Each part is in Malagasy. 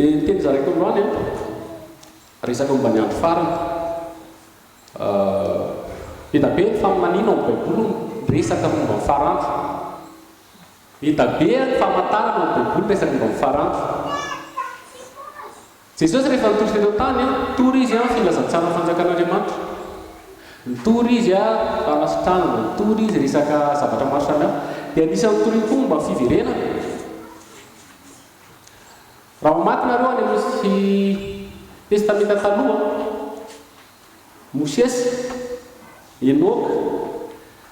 dia teny zareko androany resaka momba ny andro farany hita be ny famanina ao baiboly resaka momba ny farandro hita be ny famantarana ao baiboly resaka momba ny farandro Jesosy rehefa nitory teto tany tory izy filazantsara fanjakan'Andriamanitra nitory izy fanasitranana nitory izy resaka zavatra maro samihafa dia anisan'ny toriny koa momba ny fiverenana raha mamaky nareo any amin'ny testamenta taloha Mosesy Enoka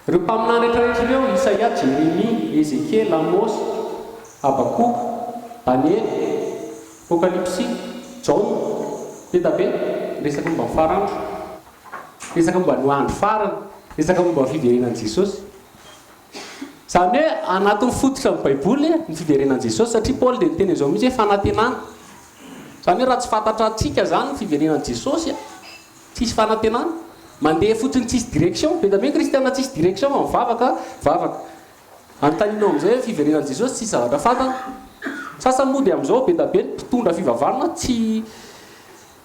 ireo mpaminany rehetrarehetra ireo Isaia Jeremia Ezekiel Amos Habakuk Daniel Apokalypsy John hita be resaka momba ny farandro resaka momba ny andro farany resaka momba ny fiverenan'i Jesosy zany hoe anatin'ny fototra ny baiboly ny fiverenan'i Jesosy satria Paul dia niteny izao mihitsy hoe fanantenana zany hoe raha tsy fantatra antsika zany ny fiverenan'i Jesosy tsisy fanantenana mandeha fotsiny tsisy direction be da be kristiana tsisy direction mivavaka antanina amin'izay hoe fiverenan'i Jesosy tsisy zavatra fantana sasany moa dia amin'izao be da be ny mpitondra fivavahana tsy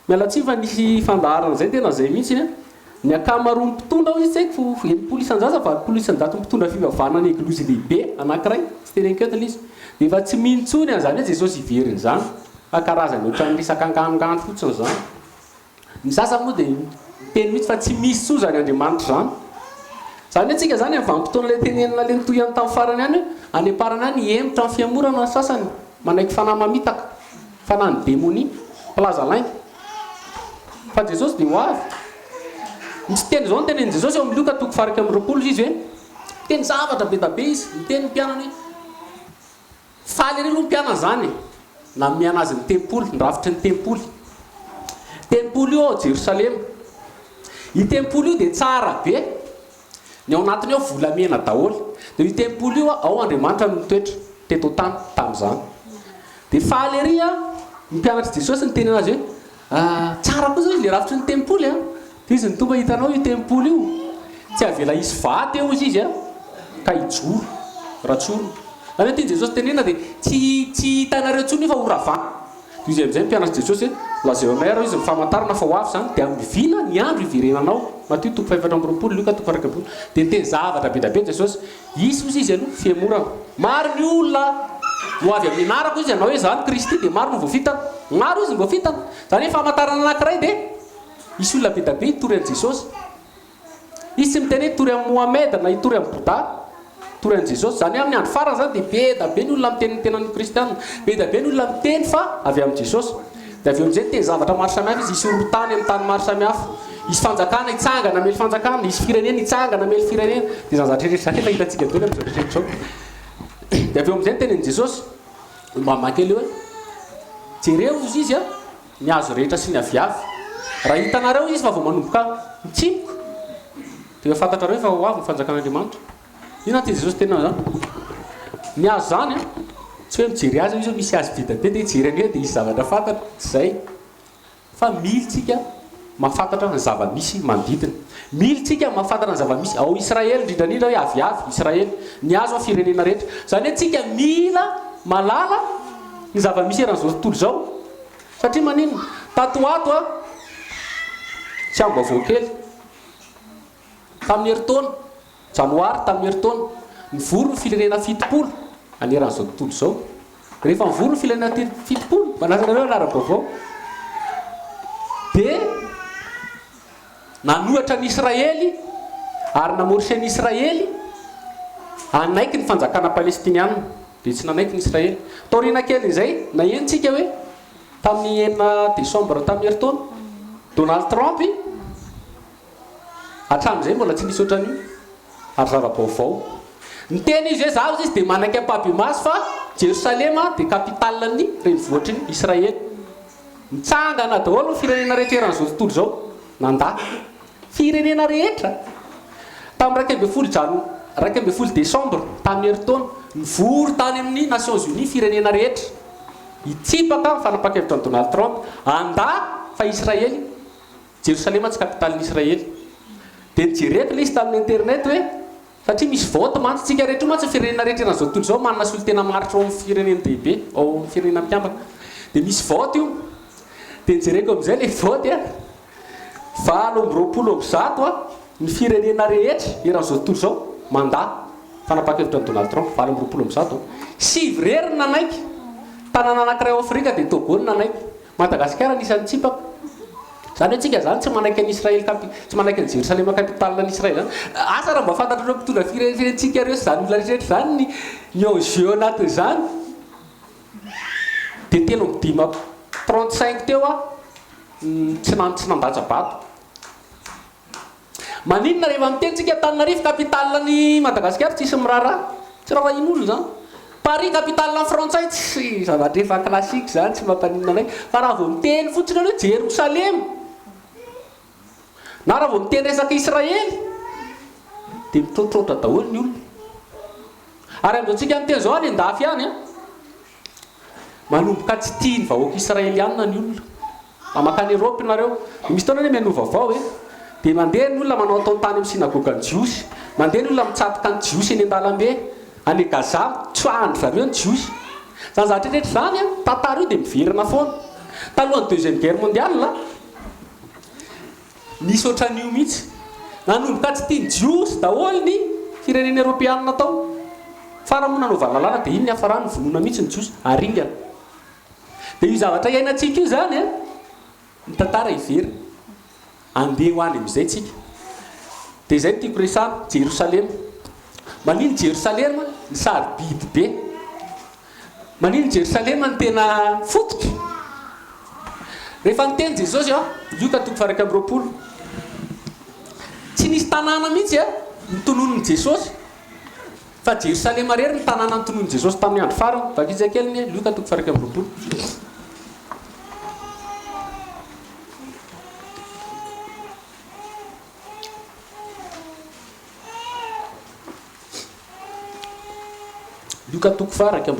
miala tsiny fa nisy fandaharana zay tena zay mihitsy ny akamaroany mpitondra ao izy tsy haiko enimpolo isan-jaza valopolo isan-jato mpitondra fivavahana ny ekolozy lehibe anankiray tsy tenenketona izy dia efa tsy mintsony an'izany hoe Jesosy iveriny zany fa karazany ohatran'ny resaka anganongano fotsiny zany ny sasany moa dia teny mihitsy fa tsy misy tsoa zany Andriamanitra zany zany hoe tsika zany vanim-potoana ilay tenenina le nitoy any tamin'ny farany any hoe any am-parany any hemitra amin'ny fiamorana sasany manaiky fanahy mamitaka fanahy ny démonie plaza laingy fa Jesosy dia ho avy misy teny zao ny tenen'i Jesosy eo amin'ny Luka toko faraka amin'ny roapolo izy hoe teny zavatra be da be izy miteny mpianany faly ery aloha mpiana zany na miana azy ny tempoly ny rafitry ny tempoly io ao Jerosalema io tempoly io dia tsara be ny ao anatiny ao volamena daholo dia io tempoly io ao Andriamanitra no mitoetra teto tany tamin'izany dia faly ery mpianatry Jesosy ny teny anazy hoe tsara koa zao izy le rafitry ny tempoly dia izy ny tomba hitanao io tempoly io tsy avela isy vaty eo izy ka hijoro ratsoro zany hoe tia Jesosy tenena dia tsy hitanareo tsony fa horavana izy amin'izay mpianatry Jesosy lazao anay arao izy mifamantarana fa ho avy zany dia mivina ny andro hiverenanao Mateo toko faefatra amby roapolo Luka toko faraka ambony dia niteny zavatra be da be Jesosy isy ozy izy aloha fiemorana maro ny olona ho avy amin'ny anarako izy ianao hoe zany Kristy dia maro no voafitana maro izy voafitana zany hoe famantarana anankiray dia isy olona be da be hitory an'i Jesosy izy tsy miteny hoe hitory amin'ny Mohamed na hitory amin'ny Bouddha hitory an'i Jesosy zany hoe amin'ny andro farany zany dia be da be ny olona miteny ny tenan'ny kristianina be da be ny olona miteny fa avy amin'ny Jesosy dia avy eo amin'izay teny zavatra maro samihafa izy isy orontany amin'ny tany maro samihafa isy fanjakana hitsangana mely fanjakana isy firenena hitsangana mely firenena dia zany zatreretra zany efa hitantsika daholo amin'izao rehetra zao dia avy eo amin'izay tenen'i Jesosy mba makely hoe jereo izy ny azo rehetra sy ny aviavy raha hitanareo izy fa vao manomboka mitsimoka dia fantatrareo fa ho avy ny fanjakan'Andriamanitra ina ty Jesosy tena zany ny azo zany tsy hoe mijery azy izy misy azy vita be dia hijery an'io dia isy zavatra fantatra tsy zay fa militsika mahafantatra ny zava-misy manodidina militsika mahafantatra ny zava-misy ao Israely indrindrandrindra hoe aviavy Israely ny azo firenena rehetra zany hoe tsika mila malala ny zava-misy eran'izao tontolo zao satria manino tatoato tsy ambavao kely tamin'ny heritaona janoary tamin'ny heritaona nivory ny firenena fitopolo aneran'izao tontolo zao rehefa nivory ny firenena fitopolo manazanareo anara-baovao dia nanohatra ny Israely ary namorisy ny Israely anaiky ny fanjakana palestiniana dia tsy nanaiky ny Israely taoriana kely izay na enitsika hoe tamin'ny 9 décembre tamin'ny heritaona Donald Trump hatramin'izay mbola tsy nisy ohatran'io ary zava-baovao ny teny izy hoe zaho izy dia manaiky ampabimasy fa Jerosalema dia kapitaliny renivohitry ny Israely mitsangana daholo ny firenena rehetra eran'izao tontolo zao nanda firenena rehetra tamin'ny 1 décembre tamin'ny heritaona nivory tany amin'ny Nations Unies firenena rehetra hitsipaka ny fanapa-kevitra ny Donald Trump anda fa Israely Jerosalema tsy kapitalin'ny Israely dia nijereko ilay izy tamin'ny internet hoe satria misy vote mantsy tsika rehetra mantsy firenena rehetra eran'izao tontolo zao manana solotena maritra ao amin'ny firenena dehibe ao amin'ny firenena mpiambaka dia misy vote io dia nijereko amin'izay le vote a 2020 ny firenena rehetra eran'izao tontolo zao mandat fanapakevitra ny Donald Trump 2020 sivy nanaiky tanàna anankiray ao Afrika dia Togo nanaiky Madagasikara anisan'ny tsipaka zany hoe tsika zany tsy manaiky any Israel tsy manaiky ny Jérusalem capitale any Israel zany asa raha mba fantatrareo mpitondra firenentsika reo zany olona rehetra zany ny enjeu anatin'izany dia telo midima 35 teo a tsy nandatsa-bato maninona rehefa mitentsika Antananarivo capitale ny Madagasikara tsisy miraharaha tsy raha ino olo zany Paris capitale ny frantsay tsy zavatra efa classique zany tsy mampaninona anay fa raha vao miteny fotsiny hoe Jérusalem na raha vao miteny resaka Israely dia mitrotrotra daholo ny olona ary amin'izao tsika miteny zao any andafy any a manomboka tsy tia ny vahoaka israeliana ny olona amakany Europe nareo misy taona hoe mianova avao dia mandeha ny olona manao atao tany amin'ny synagogue ny jiosy mandeha ny olona mitsatoka ny jiosy eny an-dalambe any Gaza tsoahany zareo ny jiosy zany zavatra rehetra zany a tantara io dia miverina foana talohan'ny deuxième guerre mondiale la nisy ohatran'io mihitsy nanomboka tsy tia ny jiosy daholo ny firenena Europeanina tao faramoana nanaovana lalàna dia iny ny hafarany vonoina mihitsy ny jiosy aringana dia io zavatra iainantsika io zany a ny tantara iverina andeha ho any amin'izay tsika dia izay tiako resahana Jérusalem manino Jérusalem ny sary biby be manino Jérusalem ny tena fototra rehefa niteny Jesosy a Luka 4:20 tsy nisy tanàna mihitsy a nitononony Jesosy fa Jérusalem rery ny tanàna nitononony Jesosy tamin'ny andro farany vakizy kely ny Luka 4:20 Luka 4:20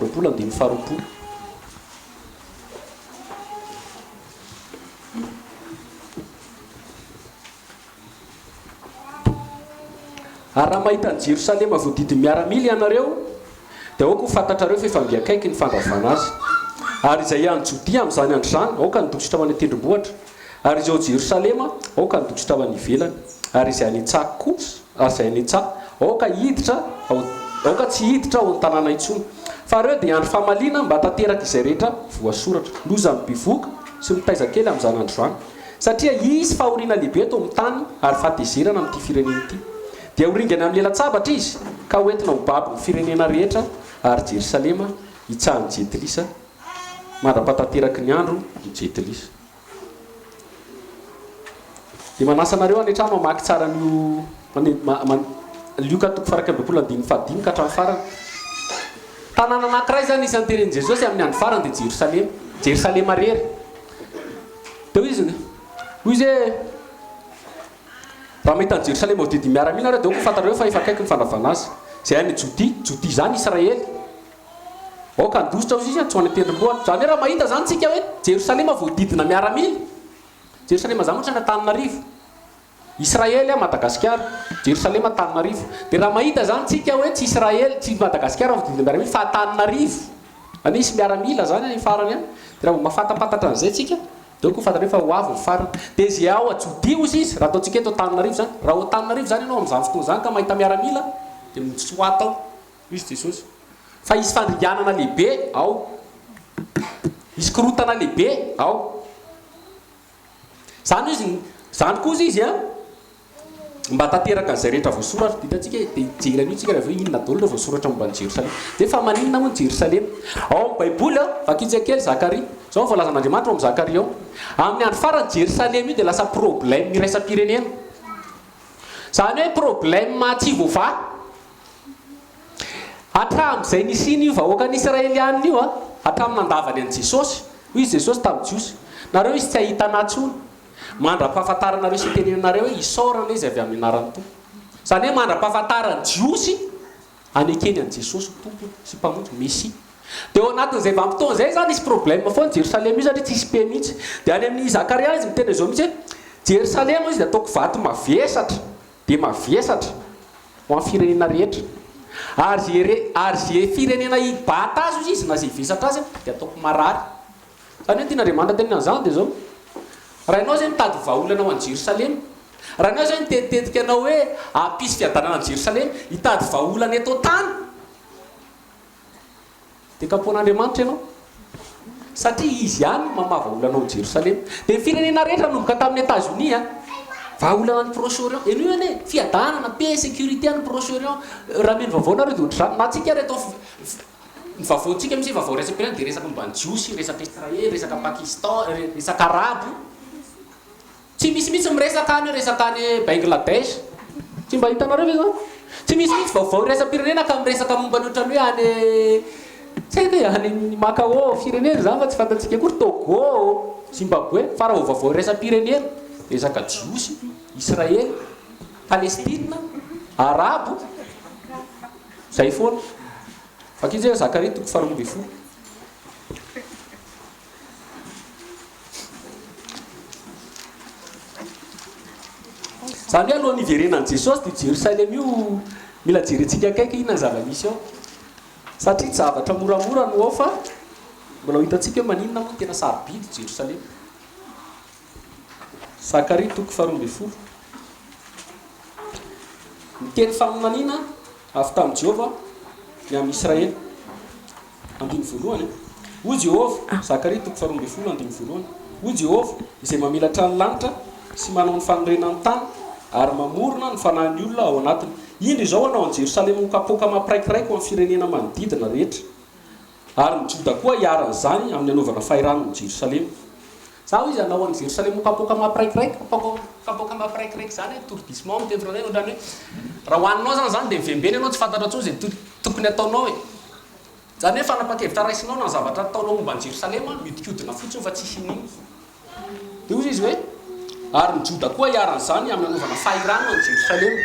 ary raha mahita ny Jerusalema voadidiny miaramila ianareo dia aoka ho fantatrareo fa efa mbiakaiky ny fandravana azy ary izay ihany Jodia amin'izany andro zany aoka nidokitra ho any tendrombohitra ary izao Jerusalema aoka nidokitra ho any ivelany ary izay any an-tsaha kosa ary izay any an-tsaha aoka hiditra aoka tsy hiditra ao an-tanàna intsony fa reo dia andro famalina mba tanteraka izay rehetra voasoratra loza mipivoka sy mitaiza kely amin'izany andro zany satria isy fahoriana lehibe eto amin'ny tany ary fahatezerana amin'ity firenena ity dia horingana amin'ny lela-tsabatra izy ka hoentina ho baby ny firenena rehetra ary Jerusalema hitsahany jetilisa mandra-patanteraka ny andro ny jetilisa dia manasa anareo anetrano mamaky tsara n'io Luka 4:20 ka hatramin'ny farany tanàna anankiray zany isan'ny teren'i Jesosy amin'ny andro farany dia Jerusalema rery dia hoy izy hoy izy raha mahita ny Jerusalema voadidiny miaramila reo dia aoka fantareo fa efa akaiky ny fandravana azy izay any Jodia zany Israely aoka andositra izy tsy ho any tendrombohitra zany hoe raha mahita zany tsika hoe Jerusalema voadidina miaramila Jerusalema zany ohatra ny Antananarivo Israely a Madagasikara Jerusalema Antananarivo dia raha mahita zany tsika hoe tsy Israely tsy Madagasikara voadidina miaramila fa Antananarivo anisy miaramila zany any farany any dia raha mahafantapantatra an'izay tsika dia aoka fantareo fa ho avy ny farany dia izay ao a Jodia ozy izy raha ataontsika eto Antananarivo zany raha ho Antananarivo zany ianao amin'izany fotoana zany ka mahita miaramila dia mitsoa tao izy Jesosy fa isy fandrianana lehibe ao isy korotana lehibe ao zany izy zany koa izy a mba tanteraka an'izay rehetra voasoratra ditantsika dia hijery an'io tsika rehefa inona daholo ireo voasoratra momba ny Jerosalema dia fa maninona moa ny Jerosalema ao amin'ny baiboly a vakizy kely Zakaria zao ny voalazan'Andriamanitra ao amin'ny Zakaria ao amin'ny andro farany Jerosalema io dia lasa problème iraisam-pirenena zany hoe problème tsy voava hatramin'izay nisiny io vahoaka ny Israelianina io a hatramin'ny nandavany an'i Jesosy hoy izy Jesosy tamin'ny jiosy nareo izy tsy ahita natsony mandra-pahafantaranareo sy tenenareo hoe isaorana izy avy amin'ny anarany tompo zany hoe mandra-pahafantarany jiosy anekeny an' Jesosy tompo sy mpamonjy Messia dia ao anatin'izay vanim-potoana zay zany isy problème foana Jerosalema io satria tsisy pe mihitsy dia any amin'ny Zakaria izy miteny izao mihitsy hoe Jerosalema izy dia ataoko vato mavesatra dia mavesatra ho amin'ny firenena rehetra ary zay firenena hibata azy izy na zay vesatra azy dia ataoko marary zany hoe tian'andriamanitra tenina an'izany dia zao raha ianao zay mitady vahaolana ho any Jerosalema, raha ianao zay mitetitetika anao hoe ampisy fiadanana any Jerosalema hitady vahaolana eto tany dia kapoan'andriamanitra ianao satria izy ihany mamavaolana ao Jerosalema. Dia firenena rehetra nomboka tamin'ny États-Unis vahaolana ny Proche-Orient eny ane fiadanana paix sécurité any Proche-Orient raha mino vaovao nareo dia ohatr'izany na tsika reto ny vaovaontsika misy vaovao resam-pirenena dia resaka momba ny jiosy, resaka Israely, resaka Pakistan, resaka Arabo. Tsy misy mitsy miresaka any resaka any Bangladesh, tsy mba hitanareo ve zany? Tsy misy mitsy vaovao resam-pirenena ka miresaka momba ny ohatrany hoe any tsy haiko hoe any Macao firenena zany fa tsy fantatsika akory Togo, Zimbabwe, fa raha vaovao resam-pirenena resaka jiosy, Israely, Palestina, Arabo, zay foana. Fak'izy Zakaria 12:10. Zany hoe alohan'ny iverenan'i Jesosy dia Jerosalema io mila jerentsika akaiky inona zava-misy ao satria tsy zavatra moramora no ao fa mbola hitantsika hoe maninona moa tena sarobidy Jerosalema. Zakaria 12:10. Miteny faminaniana avy tamin'i Jehova ny amin'ny Israely. Andiny voalohany hoy Jehova, Zakaria 12:10 andiny voalohany. Hoy Jehova izay mamelatra ny lanitra sy manao ny fanorenany tany ary mamorona ny fanahin'ny olona ao anatiny. Indro izao anao any Jerosalema ho kapoaka mampiraikiraiky ho amin'ny firenena manodidina rehetra. Ary ny Joda koa hiaran'izany amin'ny anaovana fahiran'ny Jerosalema. Zao izy anao any Jerosalema ho kapoaka mampiraikiraiky, kapoaka mampiraikiraiky zany tourbissement amin'ny teny frantsay ohatrany hoe raha hoaninao zany dia mivembena ianao tsy fantatra tsony izay tokony ataonao e. Zany hoe fanapa-kevitra raisinao na zavatra ataonao momba ny Jerosalema miodikodina fotsiny fa tsisy in'iny. Dia hoy izy hoe ary ny Joda koa hiaran'izany amin'ny anaovana fahirana ny Jerosalema.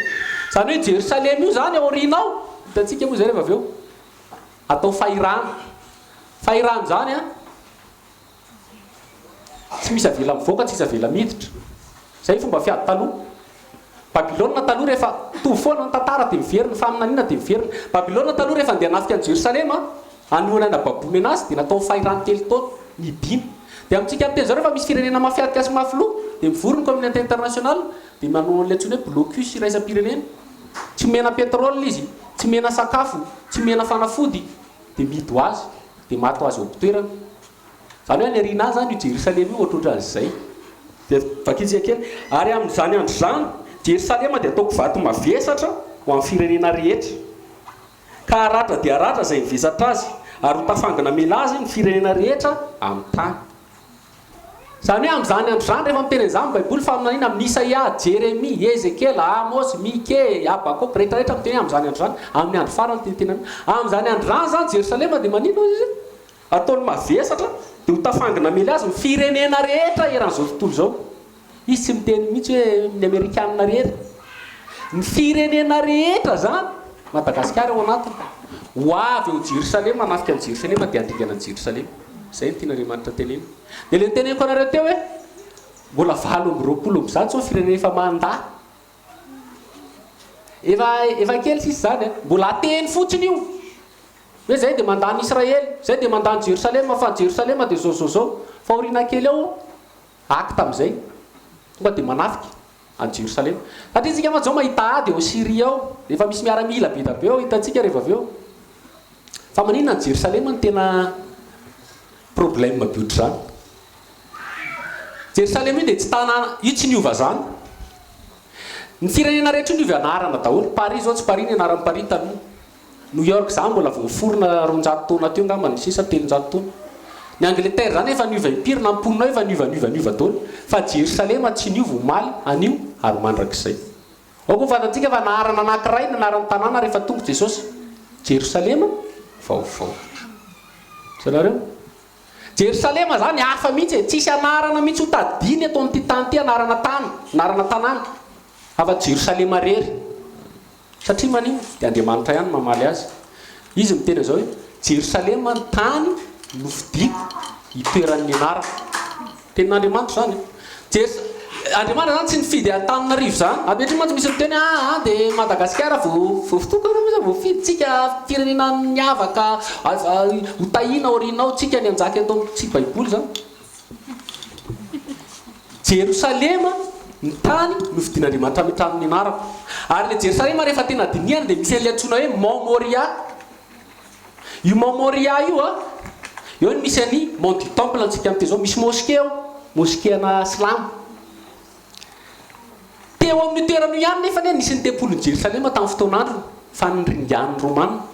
Zany hoe Jerosalema io zany aorianao hitantsika moa zay rehefa avy eo atao fahirana. Fahirana zany tsy misy avela mivoaka, tsy misy avela miditra. Zay fomba fiady taloha. Babilôna taloha rehefa tovy foana ny tantara dia miverina, faminaniana dia miverina. Babilôna taloha rehefa andeha hanafika any Jerosalema anoana babomy anazy dia natao fahirana telo taona nidimy. Dia amintsika amin'ny teny zao rehefa misy firenena mafiadika sy mafiloha dia mivory ny communauté internationale dia manao an'ilay antsoina hoe blocus iraisam-pirenena. Tsy mena pétrole izy, tsy mena sakafo, tsy mena fanafody dia midy ho azy dia maty ho azy eo am-pitoerana. Zany hoe ny arina zany io Jerosalema io ohatrohatran'izay. Dia vakitsika kely ary amin'izany andro zany Jerosalema dia ataoko vato mavesatra ho amin'ny firenena rehetra. Ka aratra dia aratra izay mivesatra azy ary ho tafangana mela azy ny firenena rehetra amin'ny tany. Zany hoe amin'izany andro zany rehefa miteny an'izany ny Baiboly fa amin'inona amin'ny Isaia, Jérémie, Ezekiel, Amos, Mike, Habakuk rehetrarehetra miteny amin'izany andro zany amin'ny andro farany tenitenana. Amin'izany andro zany zany Jerosalema dia manino izy ataony mavesatra dia ho tafangana mela azy ny firenena rehetra eran'izao tontolo zao. Izy tsy miteny mihitsy hoe ny Amerikanina rehetra. Ny firenena rehetra zany Madagasikara ao anatiny. Ho avy eo Jerosalema hanafika ny Jerosalema dia handingana ny Jerosalema. Zay ny tian'Andriamanitra teneny. Dia ilay teneniko anareo teo hoe mbola 20-20 zao firenena efa mandahy. Efa kely sisy zany mbola ateny fotsiny io. Hoe zay dia mandany Israely, zay dia mandany Jerosalema fa Jerosalema dia zao. Fa aoriana kely ao akta amin'izay. Tonga dia manafika any Jerosalema. Satria isika mazao mahita ady ao Syria ao, efa misy miaramila be da be ao hitantsika rehefa avy eo. Fa maninona ny Jerosalema ny tena problème be ohatr'izany. Jerosalema io dia tsy tanàna, io tsy niova zany. Ny firenena rehetra io niova anarana daholo. Paris zao tsy Paris ny anaran'ny Paris taloha. New York zany mbola vao niforona 200 taona teo ngamba ny sisa 300 taona. Ny Angleterre zany efa niova impiry namponina efa niova daholo. Fa Jerosalema tsy niova omaly anio ary mandrakizay. Ao koa fantatsika fa anarana anankiray ny anaran'ny tanàna rehefa tonga Jesosy. Jerosalema vaovao. Sanareo? Jerosalema zany hafa mihitsy, tsisy anarana mihitsy ho tadiny eto amin'ity tany ity anarana tanàna. Hafa Jerosalema rery. Satria manino dia Andriamanitra ihany mamaly azy. Izy miteny zao hoe Jerosalema ny tany nofidiko hitoeran'ny anarako. Tenin'Andriamanitra zany. Andriamanitra zany tsy nifidy Antananarivo zany. Abetrany mantsy misy miteny dia Madagasikara vao fitokana misy vao fiditsika firenena niavaka ho tahina aorianao tsika ny anjaka eto amin'ny Baiboly zany. Jerosalema ny tany no fidin'Andriamanitra mitramin'ny anarako. Ary le Jerosalema rehefa tena diniana dia misy an'ilay antsoina hoe Mont Moria. Io Mont Moria io eo no misy any Mont du Temple antsika amin'ity zao, misy moské eo, moskéana Silamo. Teo amin'ny toerana ihany nefa ne nisy ny tempoly Jerosalema tamin'ny fotoan'andro fa nindringan'ny Romanina.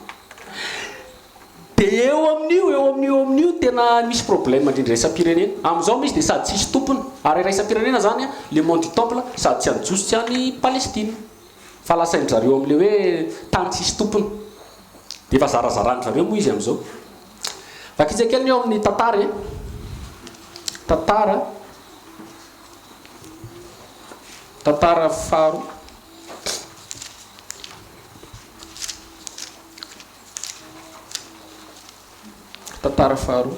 Dia eo amin'io tena misy problème indrindra raisam-pirenena. Amin'izao misy dia sady tsisy tompony, ary raisam-pirenena zany le Mont du Temple sady tsy any Jiosy tsy any Palestine. Fa lasain'ny zareo amin'le hoe tany tsisy tompony. Dia efa zarazarany zareo moa izy amin'izao. Vakitsy kely eo amin'ny tantara tantara faharoa. Tantara faharoa.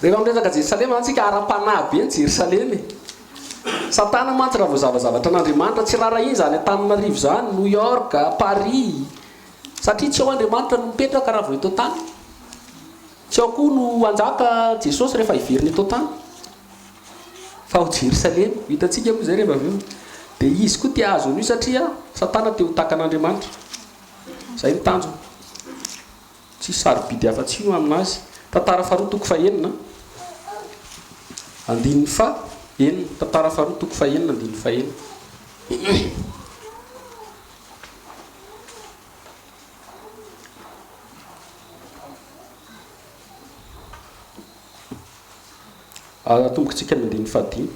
Rehefa miresaka Jerosalema antsika ara-panahy be ny Jerosalema. Satana mantsy raha vao zavazavatra an'Andriamanitra tsy rara iny zany Antananarivo zany, New York, Paris. Satria tsy ao Andriamanitra no mipetraka raha vao eto tany. Tsy ao koa no anjaka Jesosy rehefa hiveriny eto tany. Fa ao Jerosalema, hitantsika moa zay rehefa avy eo. Dia izy koa tia azo an'io satria Satana te ho takan'Andriamanitra. Zay ny tanjony. Tsy sarobidy afa-tsy no aminazy. Tantara faharoa toko fahaenina. Andininy fahaenina. Tantara faharoa toko fahaenina andininy fahaenina. Atombokantsika ny andininy fahadimy.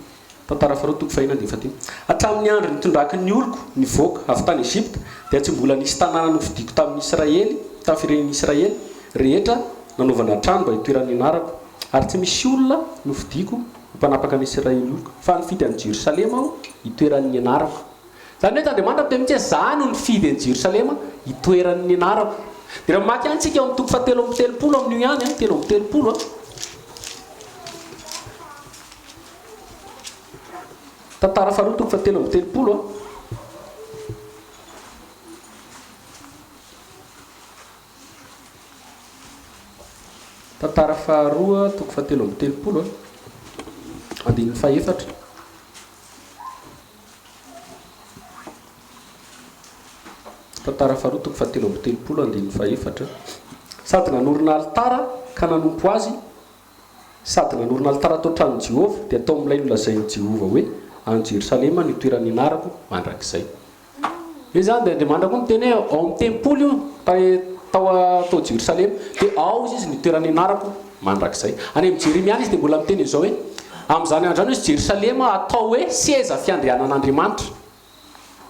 Tantara faharoa toko fahaenina andininy fahadimy. Hatramin'ny andro nitondraky ny oloko nivoaka avy tany Egypte dia tsy mbola nisy tanàna novidiko tamin'ny Israely, tamin'ny firenen'ny Israely rehetra nanaovana trano mba hitoeran'ny anarako. Ary tsy misy olona novidiko mpanapaka ny Israely oloko fa nifidy an'i Jerosalema aho hitoeran'ny anarako. Zany hoe Andriamanitra te mitsy zany no nifidy an'i Jerosalema hitoeran'ny anarako. Dia raha mamaky antsika eo amin'ny toko fahatelo amby telopolo amin'io ihany, telo amby telopolo. Tantara faharoa toko fahatelo amby telopolo. Tantara faharoa toko fahatelo amby telopolo andininy fahaefatra. Tantara faharoa toko fahatelo amby telopolo andininy fahaefatra. Sady nanorina alitara ka nanompo azy, sady nanorina alitara atao tranon'i Jehovah dia atao amin'ilay nolazain'i Jehovah hoe any Jerosalema ny toeran'ny anarako mandrakizay. Io zany dia Andriamanitra koa miteny hoe ao amin'ny tempoly io tao Jerosalema dia ao izy ny toeran'ny anarako mandrakizay. Any amin'ny Jeremia izy dia mbola miteny izao hoe amin'izany andro izany izy Jerosalema atao hoe seza fiandrianan'Andriamanitra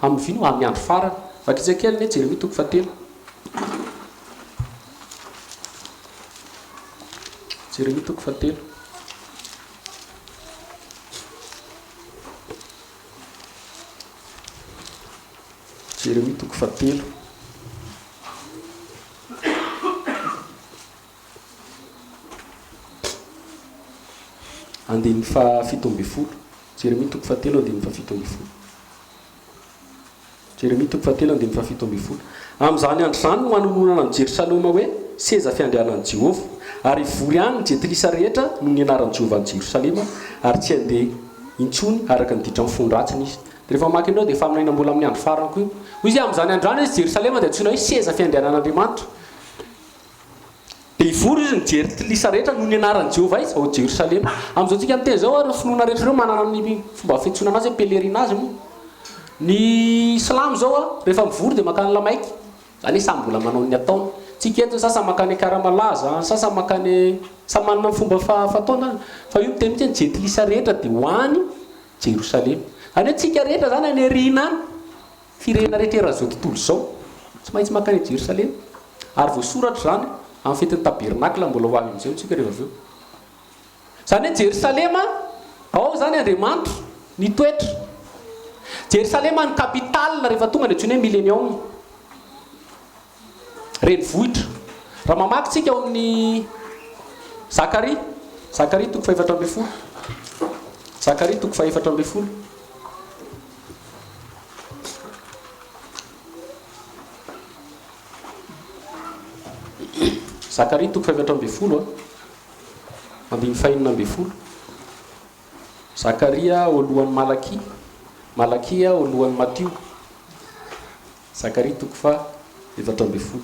amin'ny vino amin'ny andro farany. Vakitsy kely ny Jeremia toko fahatelo. Jeremia toko fahatelo. Jeremia toko fahatelo. Andininy fahafito amby folo. Jeremia toko fahatelo andininy fahafito amby folo. Jeremia toko fahatelo andininy fahafito amby folo. Amin'izany andro zany no hanononana ny Jerosalema hoe seza fiandrianan'i Jehovah, ary vory any ny jetilisa rehetra no ny anaran'i Jehovah ny Jerosalema, ary tsy handeha intsony araka ny ditra mifondratsiny izy. Rehefa mamaky anao dia efa aminaina mbola amin'ny andro farany koa io. Izy amin'izany andro any izy Jerosalema dia antsoina hoe seza fiandrianan'Andriamanitra. Dia ivory izy ny jetilisa rehetra no ny anaran'i Jehovah izy ao Jerosalema. Amin'izao tsika miteny zao ary finoana rehetra ireo manana ny fomba fiantsoana anazy hoe pelerinage moa. Ny Silamo zao rehefa mivory dia makany Lamaiky. Zany hoe samy mbola manao ny ataony. Tsika eto sasany makany Karamalaza, sasany makany samy manana ny fomba fataony. Fa io miteny mitsy ny jetilisa rehetra dia ho any Jerosalema. Any hoe tsika rehetra zany any arina any firenena rehetra eran'izao tontolo izao tsy maintsy makany Jerosalema. Ary voasoratra zany amin'ny fetin'ny tabernakla mbola ho avy amin'izay tsika rehefa avy eo. Zany hoe Jerosalema ao zany Andriamanitra nitoetra. Jerosalema ny capitale rehefa tonga ny antsoina hoe millénium. Renivohitra. Raha mamaky tsika ao amin'ny Zakaria, Zakaria toko fahaefatra ambin'ny folo. Zakaria toko fahaefatra ambin'ny folo. Zakaria toko fahaefatra ambin'ny folo andininy fahaenina ambin'ny folo. Zakaria alohan'ny Malakia, Malakia alohan'ny Matio. Zakaria toko fa 7 ambin'ny folo.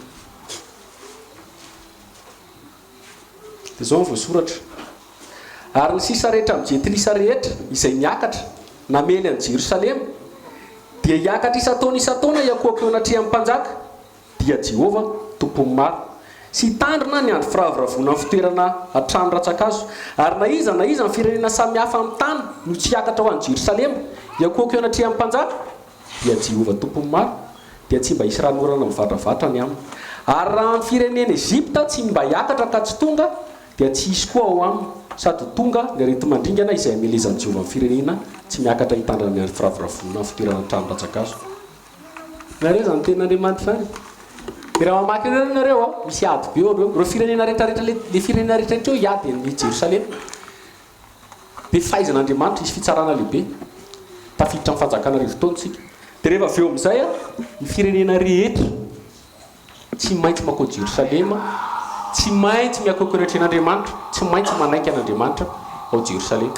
Dia zao voasoratra. Ary ny sisa rehetra amin'ny jetilisa rehetra izay miakatra namely an'i Jerosalema dia hiakatra isan-taona iakoako eo anatrehan'ny mpanjaka dia Jehova tompony maro. Sy tandrina ny andro firavoravoana amin'ny fitoerana hatrano ratsakazo. Ary na iza ny firenena samihafa amin'ny tany no tsy hiakatra ho an'i Jerosalema iakoako eo anatrehan'ny mpanjaka dia Jehova tompony maro, dia tsy mba hisy ranorana mivadravatra ny aminy. Ary raha amin'ny firenena Ezipta tsy mba hiakatra ka tsy tonga dia tsy hisy koa ao aminy, sady tonga ny areti-mandringana izay amelezan'i Jehova amin'ny firenena tsy miakatra hitandrina ny andro firavoravoana amin'ny fitoerana hatrano ratsakazo. Nareo zany tenin'Andriamanitra zany. Dia raha mamaky ireo nareo misy ady be reo firenena rehetrarehetra le firenena rehetrarehetra eo iady ny Jerosalema. Dia fahaizan'Andriamanitra isy fitsarana lehibe tafiditra amin'ny fanjakana rivotaona tsika. Dia rehefa avy eo amin'izay ny firenena rehetra tsy maintsy makao Jerosalema, tsy maintsy miakoko retren'Andriamanitra, tsy maintsy manaiky an'Andriamanitra ao Jerosalema.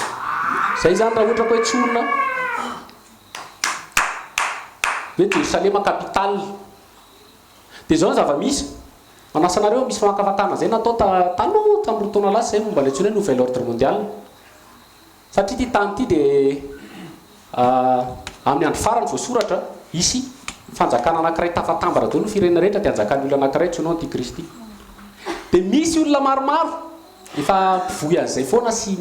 Zay zany raha ohatra ka hoe tsorona hoe Jerosalema capitale. Dia zao ny zava-misy manasanareo misy famakafakana zay natao taloha tamin'ny taona lasa zay momba ilay antsoina hoe nouvel ordre mondial. Satria ty tany ity dia amin'ny andro farany voasoratra isy fanjakana anankiray tafatambara daholo ny firenena rehetra dia anjakan'ny olona anankiray tsoina antikristy. Dia misy olona maromaro efa mpivoy an'izay foana sy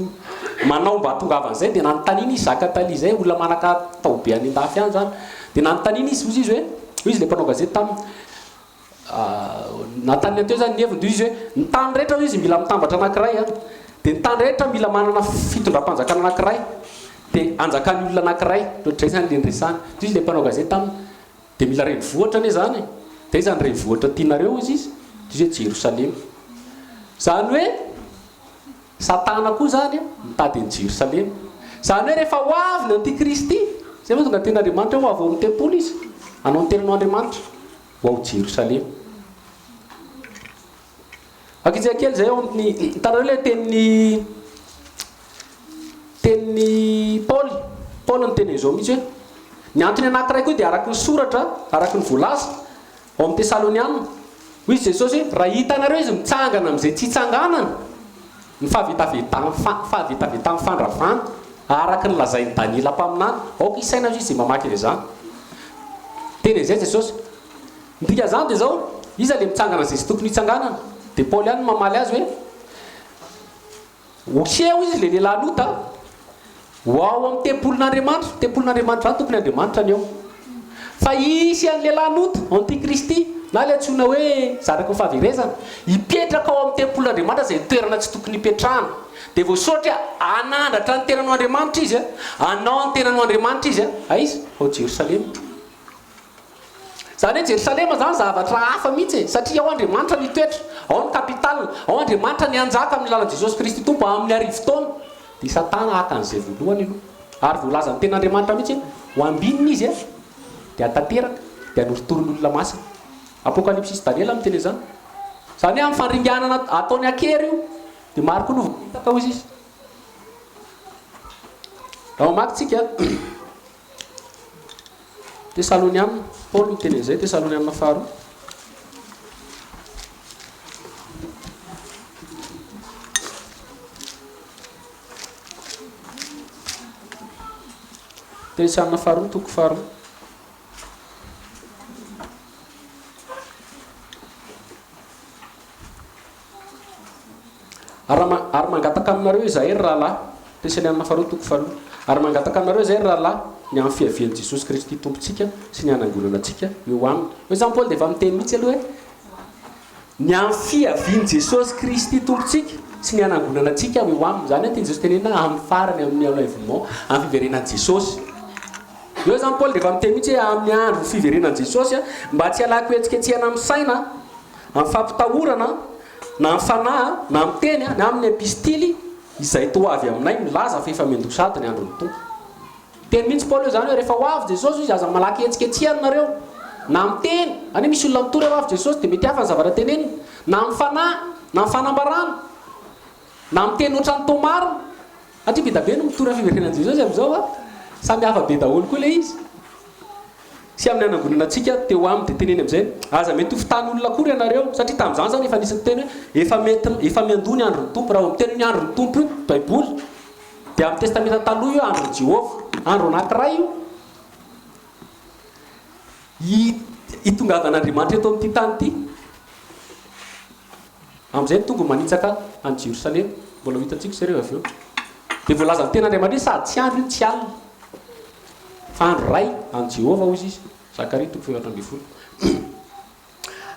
manao mba hatongavan'izay dia nanontaniana izy Zakatalia zay olona manaka taobe any an-dafy any zany. Dia nanontaniana izy izy hoe izy le mpanao gazety taminy nataniny teo zany neviny izy hoe ny tany rehetra izy mila mitambatra anankiray dia ny tany rehetra mila manana fitondram-panjakana anankiray dia anjakan'ny olona anankiray loatra zany le nresany. Izy le mpanao gazety taminy dia mila renivohitra anie zany. Dia izany renivohitra tianareo izy hoe Jerosalema. Zany hoe Satana koa zany mitady an'i Jerosalema. Zany hoe rehefa ho avy ny antikristy zay moa tonga tenin'Andriamanitra ho avy ao amin'ny tempolo izy hanao ny tenin'Andriamanitra ho ao Jerosalema. Akitsika kely zay ao amin'ny hitanareo ilay tenin'ny Paul ny teny izao mihitsy hoe ny antony anankiray koa dia araky ny soratra, araky ny voalaza ao amin'ny Tesalonianina. Hoy izy Jesosy hoe raha hitanareo izy mitsangana amin'izay tsy hitsanganana ny fahavitavetan'ny fandravana araky ny lazain'ny Daniela mpaminany, aoka isaina izy izay mamaky izany. Teny izay Jesosy. Midika zany dia zao iza le mitsangana izay tsy tokony hitsanganana. Dia Paul ihany mamaly azy hoe okeo izy le lehilahy lota ho ao amin'ny tempolin'Andriamanitra. Tempolin'Andriamanitra zany tokony Andriamanitra ny ao. Fa isy an'ny lehilahy lota antikristy na le antsoina hoe zaraky fahaverezana hipetraka ao amin'ny tempolin'Andriamanitra izay toerana tsy tokony hipetrahana. Dia voasoratra anandratra ny tenan'Andriamanitra izy anao ny tenan'Andriamanitra izy aiza ao Jerosalema. Zany hoe Jerosalema zany zavatra hafa mihitsy satria ao Andriamanitra ny toetra, ao ny kapitalina, ao Andriamanitra ny anjaka amin'ny lalan'i Jesosy Kristy tompo amin'ny arivotaona. Dia Satana haka an'izay voalohany aloha. Ary voalaza ny tenan'Andriamanitra mihitsy ho ambinina izy dia hatateraka dia hanoritoron'olona masina. Apokalipsisy Daniela amin'ny teny izany. Zany hoe amin'ny fandringanana ataony akery io dia maro koa no vohitaka ho izy. Raha mamaky tsika Tesalonianina, Paul ny teny izay Tesalonianina faharoa. Tesalonianina faharoa toko faharoa. Ary mangataka aminareo izahay rahalahy, Tesalonianina faharoa toko faharoa. Ary mangataka aminareo izahay rahalahy ny amin'ny fiavian'i Jesosy Kristy tompontsika sy ny hanangonana antsika eo aminy. Hoe Jean Paul dia efa miteny mihitsy aloha hoe ny amin'ny fiavian'i Jesosy Kristy tompontsika sy ny hanangonana antsika eo aminy. Zany hoe tiany Jesosy tenena amin'ny farany amin'ny enlèvement amin'ny fiverenan'i Jesosy. Eo Jean Paul dia efa miteny mihitsy hoe amin'ny andro fiverenan'i Jesosy mba tsy halako etsiketsehana amin'ny saina, amin'ny fampitahorana, na amin'ny fanahy, na amin'ny teny, na amin'ny epistily izay toa avy aminay milaza fa efa mendosaty ny andron'ny tompo. Teny mihitsy Paul zany hoe rehefa ho avy Jesosy izy aza malaky etsiketsehana nareo na amin'ny teny, any misy olona mitory ho avy Jesosy dia mety hafa ny zavatra teneny, na amin'ny fanahy, na amin'ny fanambarana, na amin'ny teny ohatran'ny tomarina, atria be da be no mitora fiverenan'i jesosy amin'izao a samy hafa be daholo koa ilay izy sy amin'ny anangonana antsika teo aminy dia teneny amin'izay aza mety ho fitany olona kory ianareo satria tamin'izany zany efa nisy ny teny hoe efa miandony andro ny tompo raha miteny ny andro ny tompo io baiboly dia amin'ny testamenta taloha io andro Jehova andro anankiray io hitongavan'Andriamanitra eto amin'ity tany ity amin'izay ny tonga manitsaka any Jerosalema mbola ho hitantsika zareo avy eo dia voalaza ny ten'Andriamanitra sady tsy andro io tsy alina fa andro ray any Jehova hozy izy Zakaria 7:20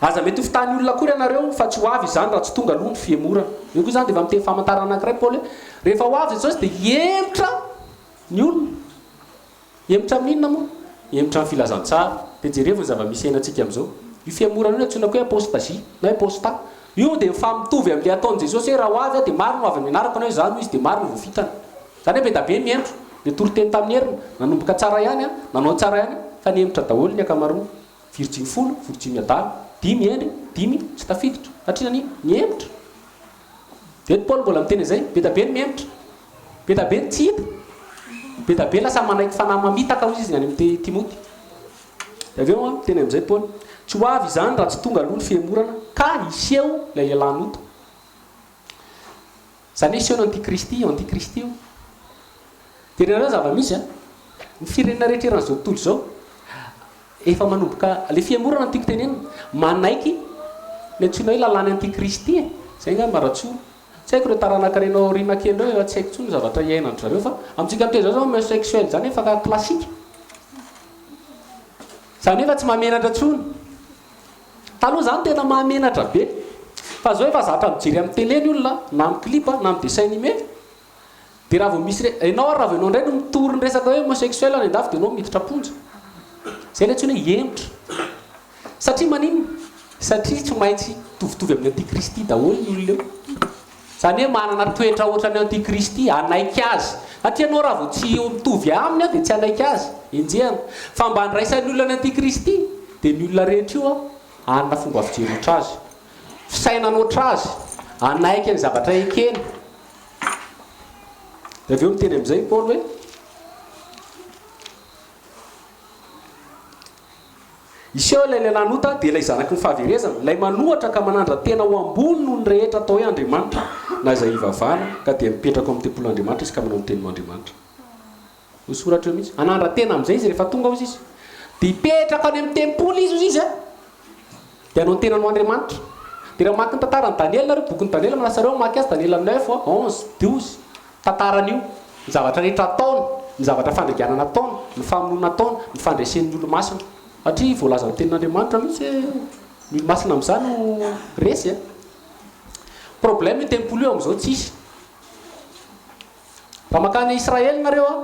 aza mety ho fitany olona kory ianareo fa tsy ho avy izany raha tsy tonga aloha ny fiemorana io koa zany dia efa miteny famantarana anankiray Paoly rehefa ho avy Jesosy dia emitra ny olona emitra amin'inona moa emitra amin'ny filazantsara dia jereo ny zava-misy ainantsika amin'izao io fiemorana io antsoina koa hoe apostasia na aposta io dia mifamitovy amin'ilay ataon'i Jesosy hoe raha ho avy dia maro no avy mianaraka anao izany izy dia maro no voafitana zany hoe be da be mientro dia toro-teny tamin'ny herina nanomboka tsara ihany a nanao tsara ihany fa niemitra daholo ny akamaroana virjiny folo virjiny adalo 10 endry 10 tsy tafiditra satria nani miemitra dia Paoly mbola miteny izay be da be ny miemitra be da be ny tsy hita be da be lasa manaiky fanahy mamitaka hozy izy any amin'ny Timoty dia avy eo a teny amin'izay Paoly tsy ho avy izany raha tsy tonga aloha ny fiemorana ka iseho ilay lehilahy-noto zany hoe iseho no antikristy io dia renareo zava-misy a ny firenena rehetra eran'izao tontolo izao efa manomboka le fiemorana tiako tenenina manaiky ny antsoina hoe lalàny antikristy zay nga maratsoro tsy haiko reo taranakarenao rinakely reo tsy haiko tsony zavatra iainany zareo fa amintsika am'tezao zao homosexuel zany efa klasika zany hoe fa tsy mahamenatra tsony taloha zany tena mahamenatra be fa zao efa zatra mijery amin'ny télé ny olona na amin'ny clip na amin'ny dessin animé dia raha vao misy ianao raha vao ianao indray no mitory ny resaka hoe homosexuel any andafy dia ianao miditra ponja zay ilay antsoina hoe emitra satria manino satria tsy maintsy tovitovy amin'ny antikristy daholo ny olona eo zany hoe manana toetra ohatran'ny antikristy anaiky azy satria ianao raha vao tsy mitovy aminy a dia tsy anaiky azy enjehana fa mba ndraisan'ny olona ny antikristy dia ny olona rehetra io a anana fomba fijery oatra azy fisainana oatra azy anaiky ny zavatra ekeny dia avy eo miteny amin'izay Paoly hoe iseho ilay lehilahy-nota dia ilay zanaky ny fahaverezana ilay manohatra ka manandra tena ho ambony noho ny rehetra atao hoe Andriamanitra na izay hivavahana ka dia mipetraka amin'ny tempolan'Andriamanitra izy ka manao ny tenin'Andriamanitra ho soratra eo mihitsy anandra tena amin'izay izy rehefa tonga hozy izy dia hipetraka any amin'ny tempoly izy hozy izy a dia hanao ny tenanao Andriamanitra dia raha maky ny tantarany Daniel nareo boky ny Daniel manasareo maky azy Daniel 9:11-12 tantaran'io ny zavatra rehetra ataony ny zavatra fandreganana ataony ny famonoana ataony ny fandresen'ny olo masina satria voalaza ny tenin'Andriamanitra mihitsy ny olo masina amin'izany no resy a problème io tempoly io amin'izao tsisy raha makany Israely nareo a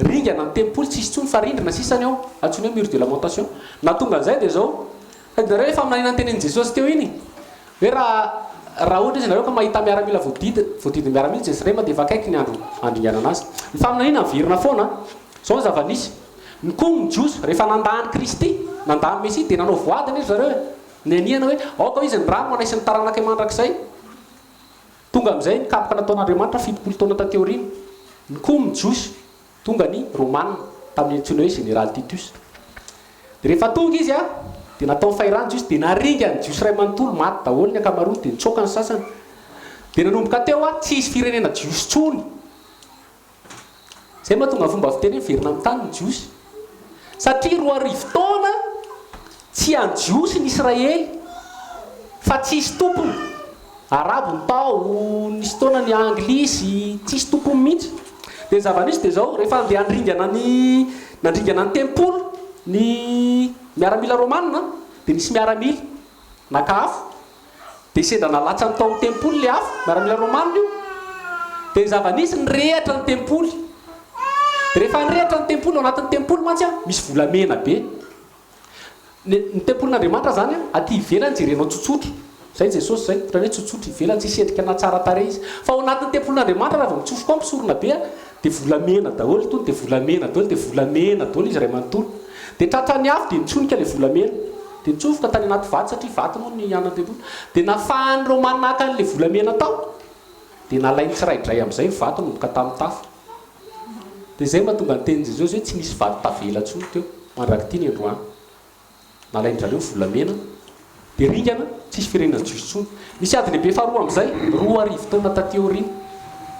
ringana ny tempoly tsisy tsony fa rindrina sisany ao antsoina hoe mur de lamentation na tonga an'izay dia zao nareo efa minanina ny tenen'i Jesosy teo iny hoe raha ohatra izy nareo ka mahita miaramila voadidy miaramila Jerusalema dia vakaiky ny andro andringanana azy ny faminanina miverina foana zao ny zava-nisy ny koa ny jiosy rehefa nandahany Kristy nandahany Mesia dia nanao voadiny izy zareo ny aniana hoe aoka izy ny rano manaisy ny taranaka mandrakizay tonga amin'izay nikapoka nataon'Andriamanitra 70 taona tateorina ny koa ny jiosy tonga ny Romanina tamin'ny antsoina hoe général Titus dia rehefa tonga izy a dia natao fairany jiosy dia naringa ny jiosy ray manontolo maty daholo ny akamaroany dia nitsoaka ny sasany dia nanomboka teo a tsy hisy firenena jiosy tsony zay mahatonga fomba fiteny verina amin'ny tany ny jiosy satria 2 taona tsy anjiosy ny Israely fa tsisy tompony arabo ny tao nisy taona ny anglisy tsisy tompony mihitsy dia zava-nisy dia zao rehefa andeha nandringana ny tempoly ny miaramila romanina dia nisy miaramila nakafo dia sendra nalatsa ny tao ny tempoly le afo miaramila romanina io dia zava-nisy nyrehatra ny tempoly dia rehefa nyrehatra ny tempoly ao anatin'ny tempoly mantsy a misy volamena be ny tempolin'Andriamanitra zany a aty ivelany jerenao tsotsotro zay Jesosy zay ohatrany hoe tsotsotro ivelany tsisy endrika na tsara tare izy fa ao anatin'ny tempolin'Andriamanitra raha vao mitsofoka ao misorona be a dia volamena daholo tony dia volamena daholo dia volamena daholo izy ray manontolo dia tratrany afo dia nitsonika ilay volamena dia nitsofoka tany anaty vato satria vato moa ny anany tempoly dia nafahan'ireo manaka an'ilay volamena tao dia nalainy tsiraidray amin'izay vato nomboka tamin'ny tafo. dia zay mahatonga ny tenin' Jesosy hoe tsy misy vato tavela ntsony teo mandraky ity ny androany. nalainy zareo volamena dia ringana tsisy firenena Jiosy ntsony. Misy ady lehibe faharoa amin'izay 2 arivo taona taty aoriana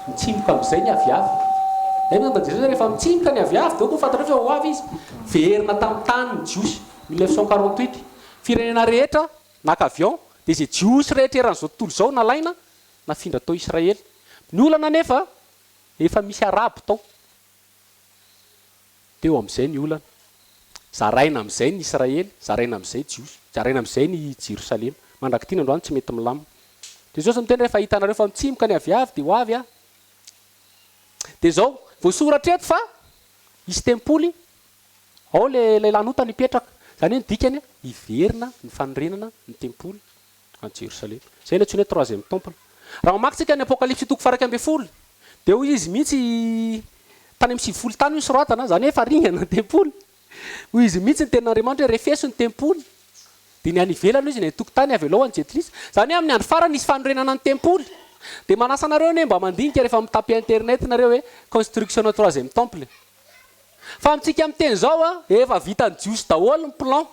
mitsimoka amin'izay ny aviavy. Nda Jesosy rehefa mitsimoka ny aviavy dia no fantareo fa ho avy izy verina tamin'ny tany ny Jiosy 1948. Firenena rehetra naka avion dia izay Jiosy rehetra eran'izao tontolo izao nalaina nafindra tao Israely. Ny olana nefa efa misy arabo tao teo amin'izay ny olana. Zaraina amin'izay ny Israely, zaraina amin'izay Jiosy, zaraina amin'izay ny Jerosalema. Mandraky ity ny androany tsy mety milamina. Jesosy miteny rehefa hitanareo fa mitsimoka ny aviavy dia ho avy a. Dia zao voasoratra eto fa isy tempoly ao le lanotany hipetraka. Zany hoe ny dikany hiverina ny fanorenana ny tempoly any Jerosalema. Zay ny antsoina hoe 3e temple. Raha mamaky ny Apokalipsy 1:12 dia hoy izy mihitsy tany amin'ny 70 tany io soratana, zany hoe efa ringana ny tempoly. Hoy izy mihitsy ny tenin'Andriamanitra hoe refeso ny tempoly. Dia ny any ivelany izy ny tokotany avy aloha ny jetlisa. Zany hoe amin'ny andro farany nisy fanorenana ny tempoly. Dia manasa anareo ne mba mandinika rehefa mitapy internet nareo hoe construction na 3e temple. Fa amintsika amin'ny teny zao efa vita ny Jiosy daholo ny plan.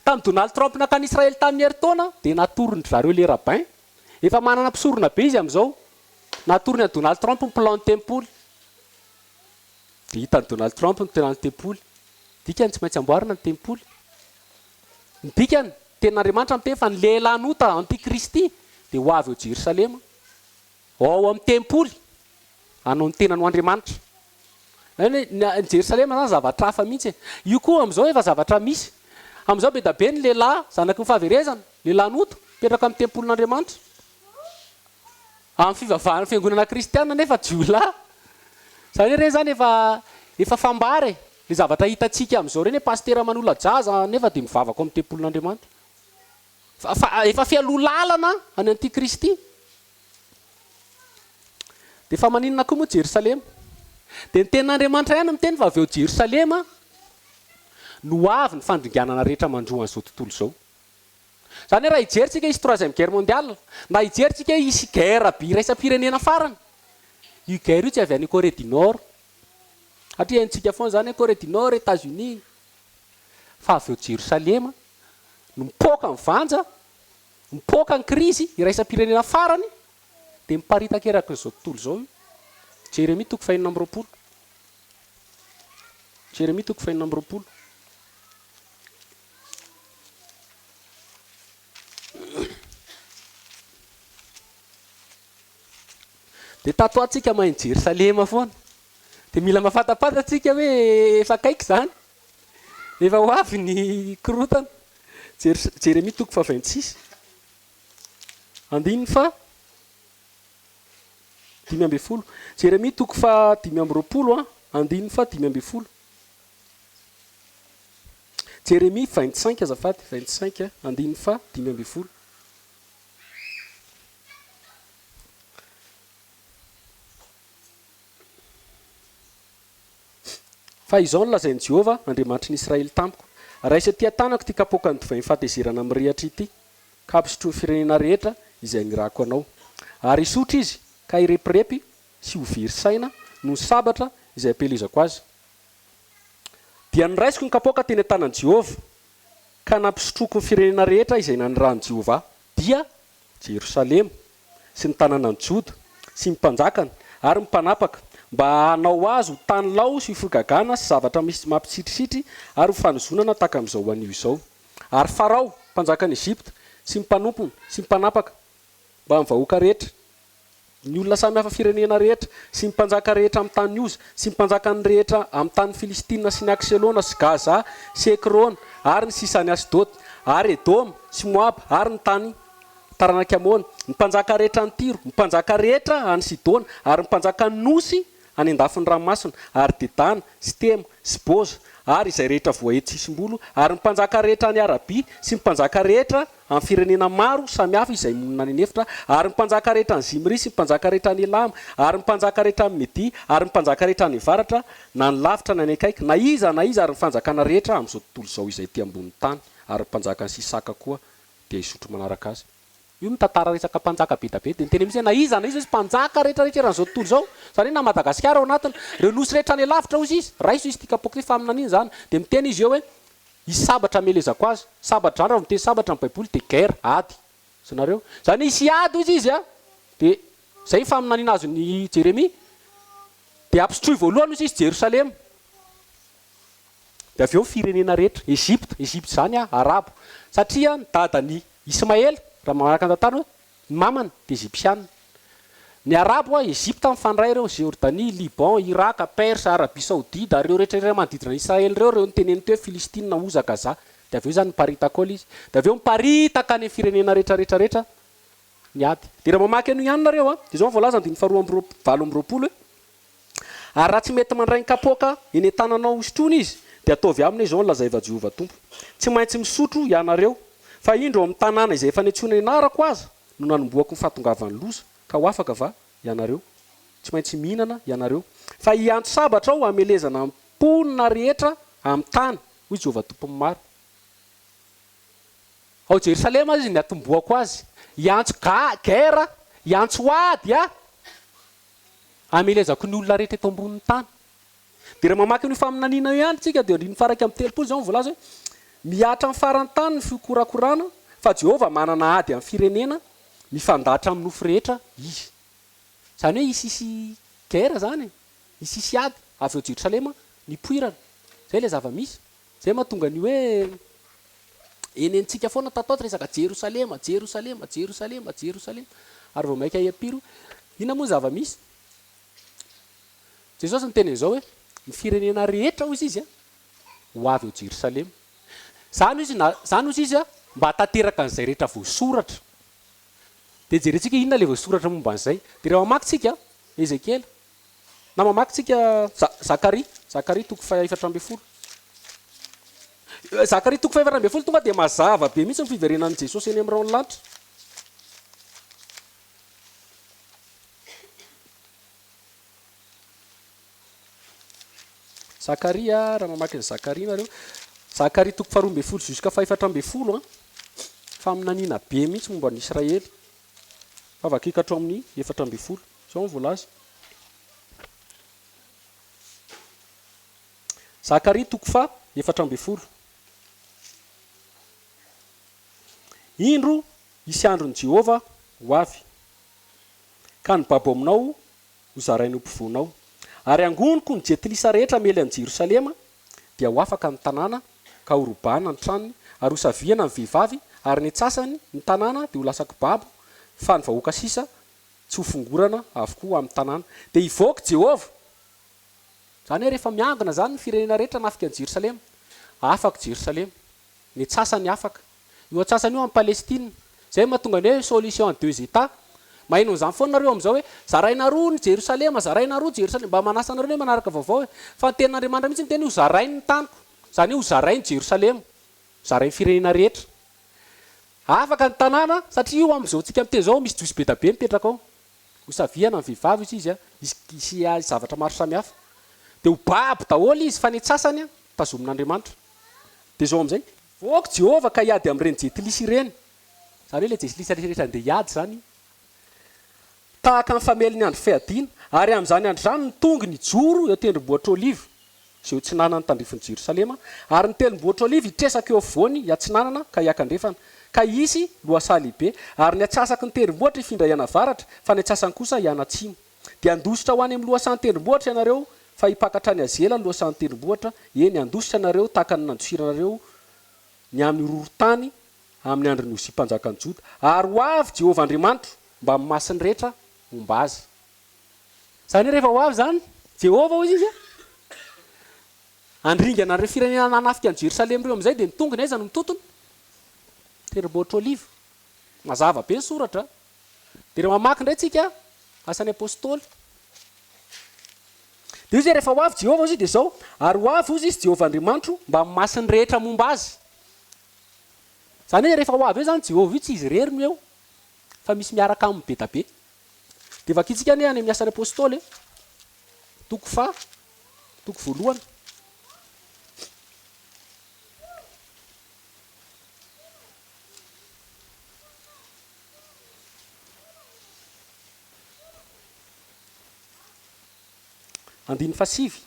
Tamin'ny Donald Trump nakany Israely tamin'ny heritaona dia natorony zareo le rabain. Efa manana mpisorona be izy amin'izao. Natorony any Donald Trump ny plan ny tempoly. Dia hitany Donald Trump ny tenany tempoly. Dikany tsy maintsy amboarina ny tempoly. Ny dikany tenin'Andriamanitra miteny fa ny lehilahinota antikristy dia ho avy ao Jerosalema. Ao amin'ny tempoly hanao ny tenan'ny Andriamanitra. Ny Jerosalema zany zavatra hafa mihitsy. Io koa amin'izao efa zavatra misy. Amin'izao be da be ny lehilahy zanaky ny fahaverezana, lehilahinota petraka amin'ny tempolin'Andriamanitra. Amin'ny fivavahana fiangonana kristiana nefa jiolahy. Zany hoe reny zany efa fambary. Le zavatra hitantsika amin'izao reny hoe pastera manolo jaza nefa dia mivavaka amin'ny tempolin'Andriamanitra. Efa fialolalana any antikristy. Dia fa maninona koa moa Jerosalema. Dia ny tenin'Andriamanitra ihany miteny fa avy ao Jerosalema no avy ny fandringanana rehetra mandroa an'izao tontolo izao. Zany hoe raha hijeritsika isy 3e guerre mondiale, na hijeritsika isy guerre be iraisam-pirenena farany. Io guerre io tsy avy any Corée du Nord. Hatria haintsika foana zany hoe Corée du Nord, États-Unis. Fa avy ao Jerosalema no mipoaka ny vanja, mipoaka ny crise iraisam-pirenena farany dia miparitaka eraky n'izao tontolo izao io. Jérémie 4:20. Jérémie 4:20. Dia tato atsika mahay Jerosalema foana. Dia mila mafatapatatsika hoe efa akaiky zany. Efa ho avy ny korotana. Jérémie 4:26. Andininy fa 5:20. Jérémie 4:5. Andininy fa 5:20. Jérémie 25 azafady 25 andininy fa 5:20. Fa izao no lazain'i Jehova Andriamanitry ny Israely tamiko. Raha isa tia tanako ty kapoaka ny divay fatezerana amin'ny rehatra ity, ka hampisotro ny firenena rehetra izay nirako anao. Ary isotra izy ka irepirepy sy ho very saina no sabatra izay ampelezako azy. Dia niraisiko ny kapoaka teny an-tanan'i Jehova ka nampisotroko ny firenena rehetra izay nanirahan'i Jehova dia Jerosalema sy ny tanànan'i Joda sy ny mpanjakany ary ny mpanapaka mba hanao azy ho tany lao sy figagana sy zavatra misy mampitsitritsitry ary ho fanozonana tahaka amin'izao anio izao. Ary Farao mpanjakan'i Egypte sy ny mpanompony sy ny mpanapaka mba amin'ny vahoaka rehetra, ny olona samy hafa firenena rehetra sy ny mpanjaka rehetra amin'ny tany Oza sy ny mpanjakany rehetra amin'ny tany Filistina sy ny Akselona sy Gaza sy Ekrona ary ny sisany Asdod ary Edom sy Moab ary ny tany taranaka Amona, ny mpanjaka rehetra ny Tiro, ny mpanjaka rehetra any Sidona ary ny mpanjaka ny Nosy any andafiny ranomasina ary Dedana sy Tema sy Boza ary izay rehetra voaety sisim-bolo ary ny mpanjaka rehetra any Arabia sy ny mpanjaka rehetra amin'ny firenena maro samihafa izay monina ny efitra ary ny mpanjaka rehetra ny Zimri sy ny mpanjaka rehetra ny Elama ary ny mpanjaka rehetra ny Medi ary ny mpanjaka rehetra ny Varatra na ny lavitra na ny akaiky na iza ary ny fanjakana rehetra amin'izao tontolo izao izay ty ambony tany ary ny mpanjaka ny Sisaka koa dia isotro manaraka azy. io mitantara resaka mpanjaka be da be de nyteny misy na izy na izy izy mpanjaka rehetrarehetra raha zao tontolo zao zany hoe na Madagasikara ao anatiny reo nosy rehetra any lavitra ozy izy raiso izy tika apoky fa aminan'iny zany de miteny izy eo hoe isy sabatra amelezako azy sabatra raha miteny sabatra amin'ny baiboly de guerre ady zanareo zany isy ady ozy izy a de zay fa aminan'iny azo ny Jeremia de ampisotroy voalohany izy Jerosalema de avy eo firenena rehetra Egypte zany a arabo satria ny dadany Ismaël raha manaraka an-tantara hoe mamany de Egyptianina ny arabo a Egypte mifandray reo Jordanie Liban Irak Perse Arabie Saoudite reo rehetrarehetra manodidina Israël reo nyteneny teo Filistine na Oza Gaza de avy eo zany miparitaka ôl izy de avy eo miparitaka any firenena rehetrarehetra ny ady de raha mamaky an'io ihany nareo a de zao voalaza andiny faharoa valo amby roapolo hoe ary raha tsy mety mandray ny kapoaka eny an-tananao hosotrony izy de ataovy aminy zao nylazaiva Jehova tompo tsy maintsy misotro ianareo fa indro amin'ny tanàna izay efa niantsona ianarako aza no nanomboako ny fahatongavan'ny loza ka ho afaka va ianareo tsy maintsy mihinana ianareo fa hiantso sabatra ao amelezana mponina rehetra amin'ny tany hoy Jehova tompony maro ao Jerosalema izy ny atomboako azy hiantso guerre hiantso ady a amelezako ny olona rehetra eto ambonin'ny tany de raha mamaky ny faminanina ihany tsika de andriny faraka amin'ny telopolo zao voalaza hoe miatra amin'ny farany tany ny fikorakorana fa Jehova manana ady amin'ny firenena mifandatra amin'ny nofo rehetra izy zany hoe isisy guerre zany isisy ady avy eo Jerosalema nipoirana zay le zava-misy zay mahatonga ny hoe enentsika foana tataotra resaka Jerosalema ary vao maika iapiro ina moa zava-misy Jesosy ny teny zao hoe ny firenena rehetra hozy izy a ho avy eo Jerosalema zany ozy izy a mba tanteraka an'izay rehetra voasoratra de jerentsika inona le voasoratra momba an'izay de raha mamaky tsika Ezekiel na mamaky tsika Zakaria toko faefatra amby folo Zakaria toko faefatra amby folo tonga de mazava be mihitsy ny fiverenan'i Jesosy eny amin'ny raon'ny lanitra Zakaria raha mamaky ny Zakaria nareo Zakaria toko faharoa amby folo juska faefatra amby folo faminanina be mihitsy momba ny Israely fa vakikatro amin'ny efatra amby folo zao ny voalaza Zakaria toko fa efatra amby folo indro isy andron'i Jehova ho avy ka ny babo aminao ho zarainy ho mpivoanao ary angoniko ny jetilisa rehetra mely an'i Jerosalema dia ho afaka ny tanàna ka ho robana ny tranony ary ho saviana ny vehivavy ary ny atsasany ny tanàna dia ho lasako babo fa ny vahoaka sisa tsy ho fongorana avokoa amin'ny tanàna dia hivoaka Jehova zany hoe rehefa miangona zany ny firenena rehetra nafika an'i Jerosalema afaka Jerosalema ny atsasany afaka io atsasany io amin'ny Palestina zay mahatonga ny hoe solution en deux états maheno an'izany foana nareo amin'izao hoe zaraina roa ny Jerosalema zaraina roa Jerosalema mba manasa anareo hoe manaraka vaovao hoe fa ny tenin'Andriamanitra mihitsy ny teny ho zarainy ny taniko zany hoe ho zarainy Jerosalema zarainy firenena rehetra afaka ny tanàna satria io amin'izao tsika miteny zao misy jiosy be da be mipetraka ao ho saviana ny vehivavy izy a isy zavatra maro samihafa de ho babo daholo izy fa ny atsasany a tazomin'Andriamanitra de zao amin'izay voaka Jehova ka hiady amin'ireny jetilisy ireny zany hoe le jetilisy rehetra andeha hiady zany tahaka ny famely ny andro fiadiana ary amin'izany andro zany ny tonga ny joro eo tendrombohitra olivo zay tsy nanana ny tandrifin'i Jerosalema ary ny tendrombohitra olivo hitresaka eo afovoany hiatsinanana ka hiakandrefana ka isy loasa lehibe ary ny atsasaky ny tendrombohitra hifindra hiana avaratra fa ny atsasany kosa hiana atsimo dia andositra ho any amin'ny loasan'ny tendrombohitra ianareo fa hipakatra ny azela ny loasan'ny tendrombohitra eny andositra anareo tahaka ny nandosiranareo ny amin'ny rorotany amin'ny androny hozim-panjakany Joda ary ho avy Jehova Andriamanitra mba masiny rehetra momba azy zany rehefa ho avy zany Jehova hozy izy andringana an'ireo firenena nanafika an'i Jerosalema reo amin'izay dia ny tongony aiza no mitotony tendrombohitra olivo mazava be ny soratra dia rehefa mamaky indray tsika asan'ny apôstôly dia io zay rehefa ho avy Jehova hozy dia zao ary ho avy hozy izy Jehova Andriamanitra mba masiny rehetra momba azy zany hoe rehefa ho avy eo zany Jehova io tsy izy rery no eo fa misy miaraka amin'ny be da be dia vakitsika ny any amin'ny asan'ny apôstôly toko voalohany andiny fasivy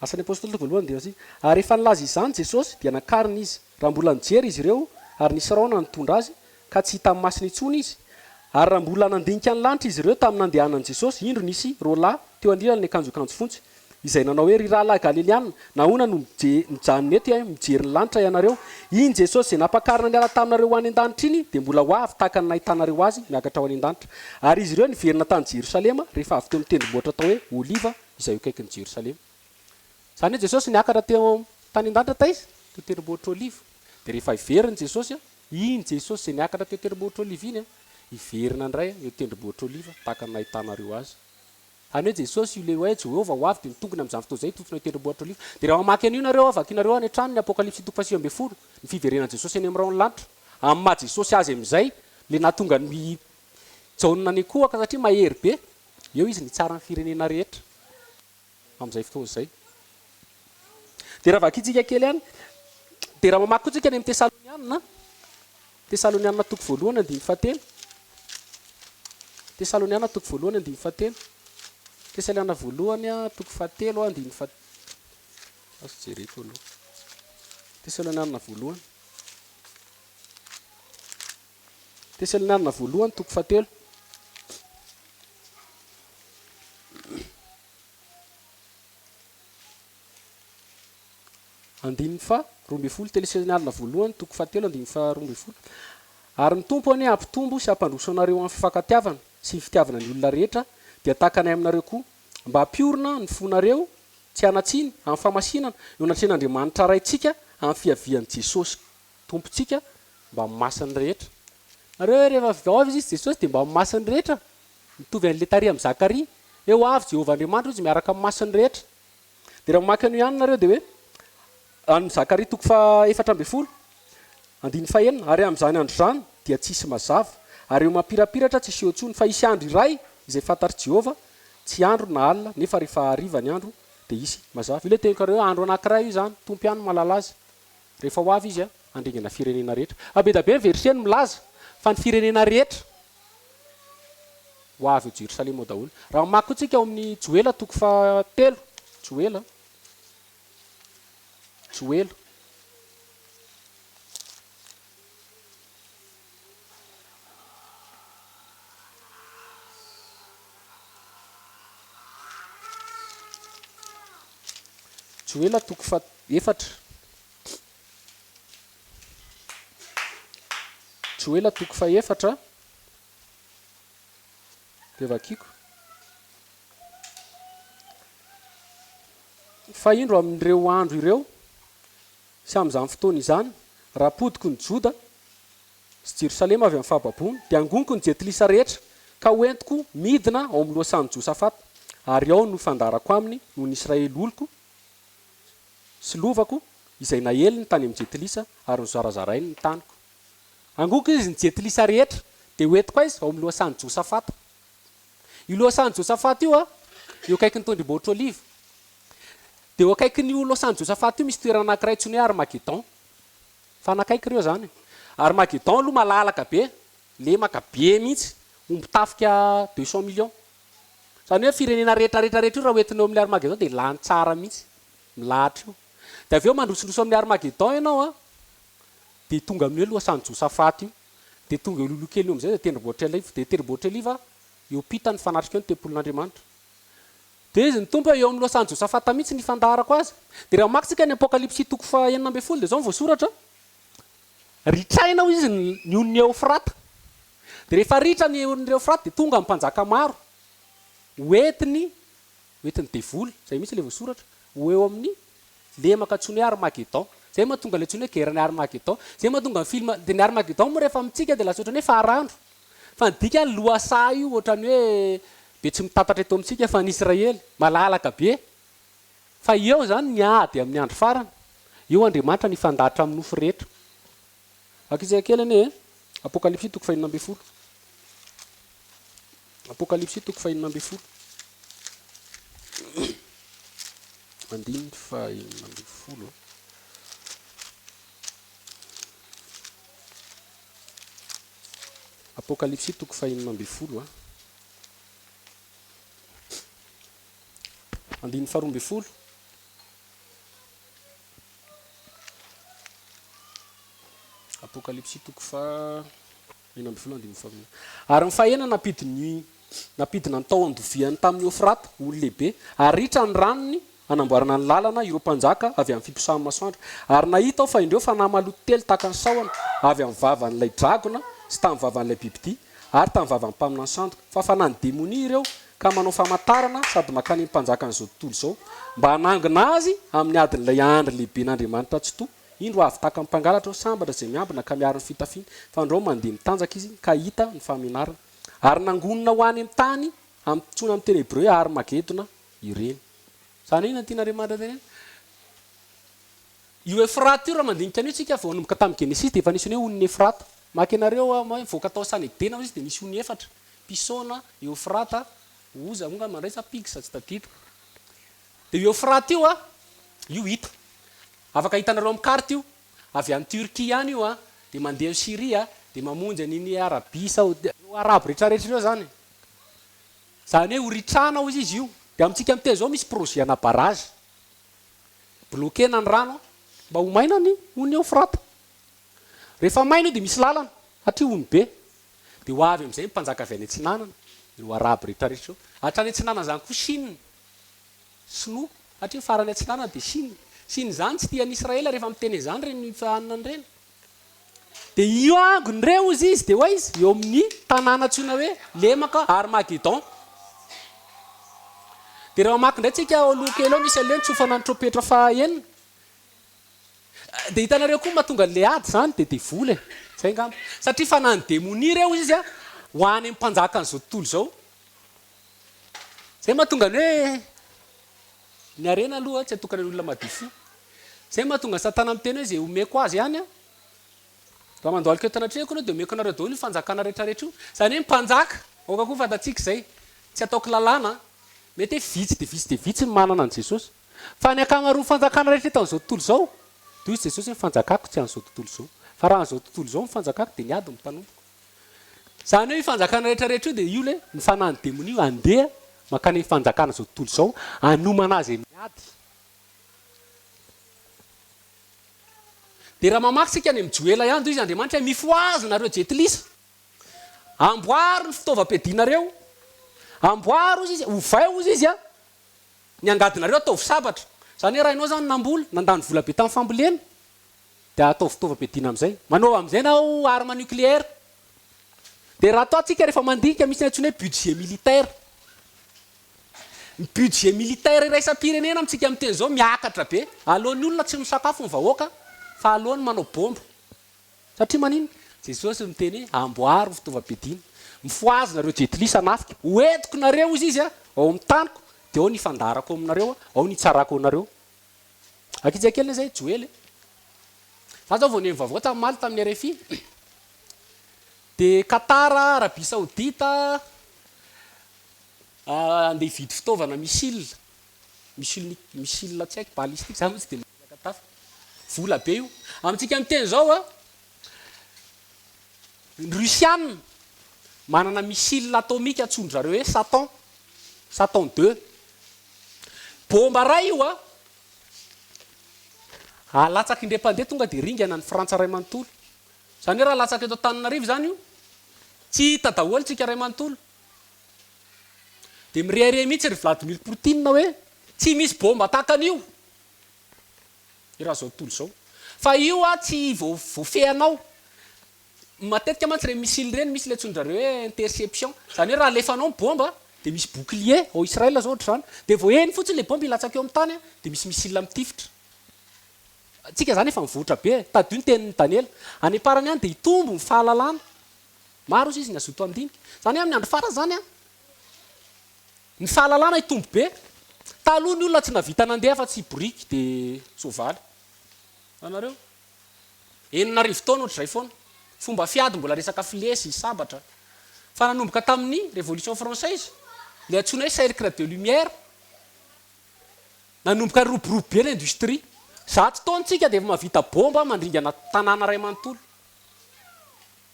asan'ny apôstôly voalohany dia sy ary rehefa nilaza izany Jesosy dia nakarina izy raha mbola nijery izy ireo ary nisy raona nitondra azy ka tsy hita masina intsony izy ary raha mbola nandinika ny lanitra izy ireo tamin'ny nandehanan'i Jesosy indro nisy roalahy teo andilany ny akanjoakanjo fontsy izay nanao hoe ry rahalahy Galiliana nahoana no mijanona eto mijery ny lanitra ianareo iny Jesosy izay nampakarina ny ala taminareo ho any an-danitra iny dia mbola ho avy tahaka ny nahitanareo azy miakatra ho any an-danitra ary izy ireo niverina tany Jerosalema rehefa avy teo amin'ny tendrombohitra atao hoe Oliva izay akaikin'ny Jerosalema zany hoe Jesosy niakatra teo tany an-danitra taiza teo tendrombohitra Oliva dia rehefa iveriny Jesosy iny Jesosy izay niakatra teo tendrombohitra Oliva iny iverina indray eo tendrombohitra Oliva tahaka ny nahitanareo azy any hoe Jesosy io le hoe Jehovah ho avy dia mitongony amin'izany fotoana izay tompony tendrombohitra Oliva dia raha mamaky an'io nareo avakinareo any an-trano ny apokalipsy 7:20 ny fiverenan'i Jesosy any amin'ny raon'ny lanitra amin'ny maha Jesosy azy amin'izay le nahatonga ny jaonina ny kohaka satria mahery be eo izy ny tsara ny firenena rehetra amin'izay fotoana izay dia raha vakitsika kely any dia raha mamaky kotsika any amin'ny Tesalonianina toko voalohany andiny fahatelo Tesalonianina toko voalohany andiny fahatelo Tesalonianina voalohany toko fahatelo andiny fahatelo jereko aloha Tesalonianina voalohany Tesalonianina voalohany toko fahatelo andiny fa 12 Tesalonianina voalohany toko fahatelo andiny fa 12 ary ny tompo any ampitombo sy ampandroso anareo amin'ny fifankatiavana sy ny fitiavana ny olona rehetra dia takanay aminareo koa mba hampiorina ny fonareo tsy hanatsiny amin'ny famasinana eo anatrehan'Andriamanitra raintsika amin'ny fiavian'i Jesosy tompontsika mba masin'ny rehetra nareo rehefa avy izy Jesosy dia mba masin'ny rehetra mitovy an'le tary amin'ny Zakaria eo avy Jehovah Andriamanitra izy miaraka amin'ny masin'ny rehetra dia raha mamaky an'io ihany nareo dia hoe any Zakaria toko fa 4:10 andiny fahenina ary amin'izany andro zany dia tsisy mazava ary eo mampirapiratra tsy iseho intsony fa isy andro iray izay fantatry Jehovah tsy andro na alina nefa rehefa hariva ny andro dia isy mazava io le tenkareo andro anankiray io zany tompo ihany malala azy rehefa ho avy izy andringana firenena rehetra abedabe ny verseny milaza fa ny firenena rehetra ho avy eo Jerosalema ao daholo raha mamaky kotsika ao amin'ny Joela toko fa 3 Joela Joela toko fa 4 Joela toko fa 4 dia vakiko fa indro amin'ireo andro ireo sy amin'izany fotoana izany raha podiko ny Joda sy Jerosalema avy amin'ny fahababony dia angoniko ny jetilisa rehetra ka hoentiko midina ao amin'ny lohasan'i Josafata ary ao no fandarako aminy noho ny Israely oloko sy lovako izay naheliny tany amin'ny jetilisa ary nizarazarainy ny taniko angoko izy ny jetilisa rehetra dia hoentiko izy ao amin'ny lohasan'i Josafata io lohasan'i Josafata io io akaiky ny tondrombohitra Oliva dia eo akaiky ny lohasan'i Josafata io misy toerana anankiray ntsony hoe Armagedon fa anakaiky ireo zany Armagedon aloha malalaka be lemaka be mihitsy ombitafika 200 millions zany hoe firenena rehetra io raha hoentinao amin'ny Armagedon dia lany tsara mihitsy milahatra io dia avy eo mandrosondroso amin'ny Armagedon ianao dia tonga amin'ny hoe lohasan'i Josafata io dia tonga eo lolokely io amin'izay dia tendrombohitra Oliva eo pita ny fanatrika eo ny tempolin'Andriamanitra dia izy ny tompo eo amin'ny lohasan'i Josafata mihitsy ny fandarako azy dia raha maksika ny apokalipsy toko fa 9:10 dia zao ny voasoratra ritrainao izy ny on'ny Eufrata dia rehefa ritra ny on'ny Eufrata dia tonga amin'ny mpanjaka maro hoentiny devoly zay mihitsy le voasoratra ho eo amin'ny lemaka ntsony hoe Armagedon zay mahatonga le ntsony hoe guerre-ny Armagedon zay mahatonga ny film dia ny Armagedon moa rehefa mitsika dia lasa ohatrany hoe farandro fa ny dika ny loasa io ohatrany hoe be tsy mitatatra eto amintsika fa ny Israely malalaka be fa eo zany ny ady amin'ny andro farany eo Andriamanitra ny fandatra amin'ny nofo rehetra akizay kely anie apokalipsy toko fa 9:10 apokalipsy toko fa 9:10 andiny fa 9:10 apokalipsy toko fa 9:10 andiny faharoambe folo. Apokalypsy toko fa enambe folo andiny faharoambe. Ary nyfahena napidina ny tao andoviany tamin'ny Eufrate olo lehibe, ary ritra ny ranony anamboarana ny lalana ireo mpanjaka avy amin'ny fiposahan'ny masoandro. Ary nahita aho fa indreo fa namaloto telo tahaka ny sahona avy amin'ny vavan'ilay dragona sy tamin'ny vavan'ilay bibidia ary tamin'ny vavan'ny mpaminany sandoka, fa fanany demonia ireo ka manao famantarana sady makany mpanjaka an'izao tontolo izao mba hanangona azy amin'ny adin'ilay andro lehibe n'Andriamanitra tsy to. Indro avy tahaka mpangalatra sambatra izay miambina ka miaro ny fitafiana, fa andreo mandeha mitanjaka izy ka hita ny famenarana. Ary nangonina ho any amin'ny tany tsona amin'ny teny Hebreo hoe Armagedona ireny. Zany ina tian'Andriamanitra teny. Io Eufrate io raha mandinika an'io tsika vao nomboka tamin'ny Genesis dia efa nisy hoe on'ny Eufrate. Maka anareo voaka tao Sanedena izy dia misy ony efatra: Pisona, Eufrata, Oza, monga mandraisa Pigsa tsy tadidiko. Dia io Eufrate io io hita. Afaka hitanareo amin'ny carte io. Avy any Turquie any io dia mandeha amin'ny Syria dia mamonjy an'iny Arabia Saoudite, Arabo rehetrarehetra ireo zany. Zany hoe horitrana hozy izy io. Dia amintsika amin'teny zao misy projet ana barrage. Bloquena ny rano mba ho maina ny ony Eufrate. Rehefa maina io dia misy lalana hatria ony be. Dia ho avy amin'izay mpanjaka avy any antsinanana, ireo Arabo rehetrarehetra io. Hatrany antsinanana zany koa Chine, Sinoa, hatria farany antsinanana dia Chine. Chine zany tsy tian'ny Israela rehefa miteny izany reny fahanana reny. Dia io angon'ireo izy dia hoe izy eo amin'ny tanàna antsoina hoe lemaka Armagedon. Dia raha mamaky indray tsika aloha kely eo misy an'ilay tsofana ny trompetra fahaenina. Dia hitanareo koa mahatonga an'ilay ady zany dia vola. Zay ngamba. Satria fanany demonia ireo izy ho any amin'ny mpanjaka an'izao tontolo izao. Zay mahatonga ny hoe ny arena aloha tsy atokana ny olona madifo. Zay mahatonga ny Satana miteny hoe izay omeko azy ihany raha mandohalika tanatrehako anao dia omeko anareo daholo ny fanjakana rehetrarehetra io. Zany hoe mpanjaka, oka koa fantatsika izay, tsy ataoko lalàna. Mety hoe vitsy dia vitsy dia vitsy ny manana an'i Jesosy. Fa ny akamaroany fanjakana rehetra eto an'izao tontolo izao dia hoy Jesosy hoe fanjakako tsy an'izao tontolo izao. Fa raha an'izao tontolo izao ny fanjakako dia niady mitanomboka. Zany hoe fanjakana rehetrarehetra io dia io le ny fanany demonia io andeha makany fanjakana izao tontolo izao anomana azy miady. Dia raha mamaky sika ny amin'ny Joela ihany izy Andriamanitra hoe mifoazy nareo jetilisa. Amboaro ny fitaovam-piadianareo. Amboaro izy ovay ozy izy ny angadinareo ataovy sabatra. Zany hoe raha ianao zany nambola nandany vola be tamin'ny fambolena dia atao fitaovam-piadiana amin'izay. Manao amin'izay nao arme nucléaire. Dia raha ataontsika rehefa mandinika misy antsoina hoe budget militaire. Ny budget militaire iraisam-pirenena amintsika amin'teny izao miakatra be. Alohan'ny olona tsy misakafo ny vahoaka fa alohan'ny manao bomba. Satria manino? Jesosy miteny hoe amboaro fitaovam-piadiana. Mifoazy nareo jetilisa anafika. Hoentiko nareo izy ao amin'ny taniko dia ao ny fandarako aminareo, ao ny tsarako anareo. Akitsy kely izay Joely. Za zao vao neny vaovao tamin'ny tamin'ny RFI. Dia Qatar, Arabia Saoudita andeha hividy fitaovana missile tsy haiko balistique zany tsy dia makatafa. Vola be io. Amintsika amin'teny zao ny Russiane manana missile atomika atsondro zareo hoe Satan 2. Bomba ray io alatsaky indray-pandeha tonga dia ringana ny Frantsa ray manontolo. Zany hoe raha latsaky eto Antananarivo zany io tsy hita daholo tsika ray manontolo. Dia mirehare mihitsy ry Vladimir Poutine hoe tsy misy bomba tahaka an'io. Raha zao tontolo izao. Fa io tsy voafehanao. Matetika mantsy ireny missile ireny misy le atsondrareo hoe interception. Zany hoe raha alefanao ny bomba dia misy bouclier ao Israel zao ohatra zany. Dia vao heny fotsiny le bomba ilatsaka eo amin'ny tany dia misy missile mitifitra. Tsika zany efa mivoatra be. Tadio ny tenin'ny Daniel. Any parany any dia hitombo ny fahalalana. Maro izy ny azoto andinika. Zany hoe amin'ny andro farany zany ny fahalalana hitombo be. Taloha ny olona tsy navita nandeha fa tsy briky dia soavaly. Anareo 9 taona ohatr'izay foana. Fomba fiady mbola resaka filesy sabatra. Fa nanomboka tamin'ny révolution française le antsoina hoe cercle de lumière. Nanomboka roborobro be l'industrie. 100 taona tsika dia efa mahavita bomba mandringana tanàna ray manontolo.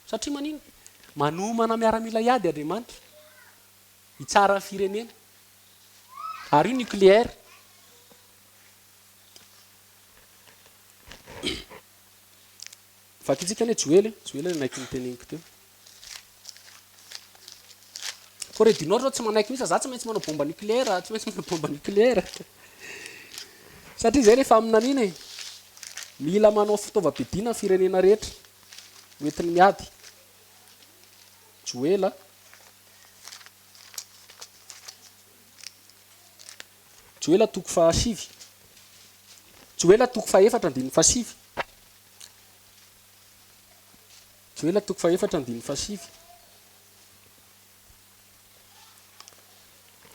Satria manino? Manomana miaramila iady Andriamanitra. Hitsara ny firenena. Ary io nucléaire. vakitsika ny joely naiky nyteneniko teo koredinao zao tsy manaiky mihitsy za tsy maintsy manao bomba nucléaire tsy maintsy manao bomba nucléaire satria zay rehefa aminan'iny e mila manao fitaovam-piadiana ny firenena rehetra hoentiny miady joela toko fahasivy joela toko faefatra andininy fahasivy joela toko faefatra andininy fahasivy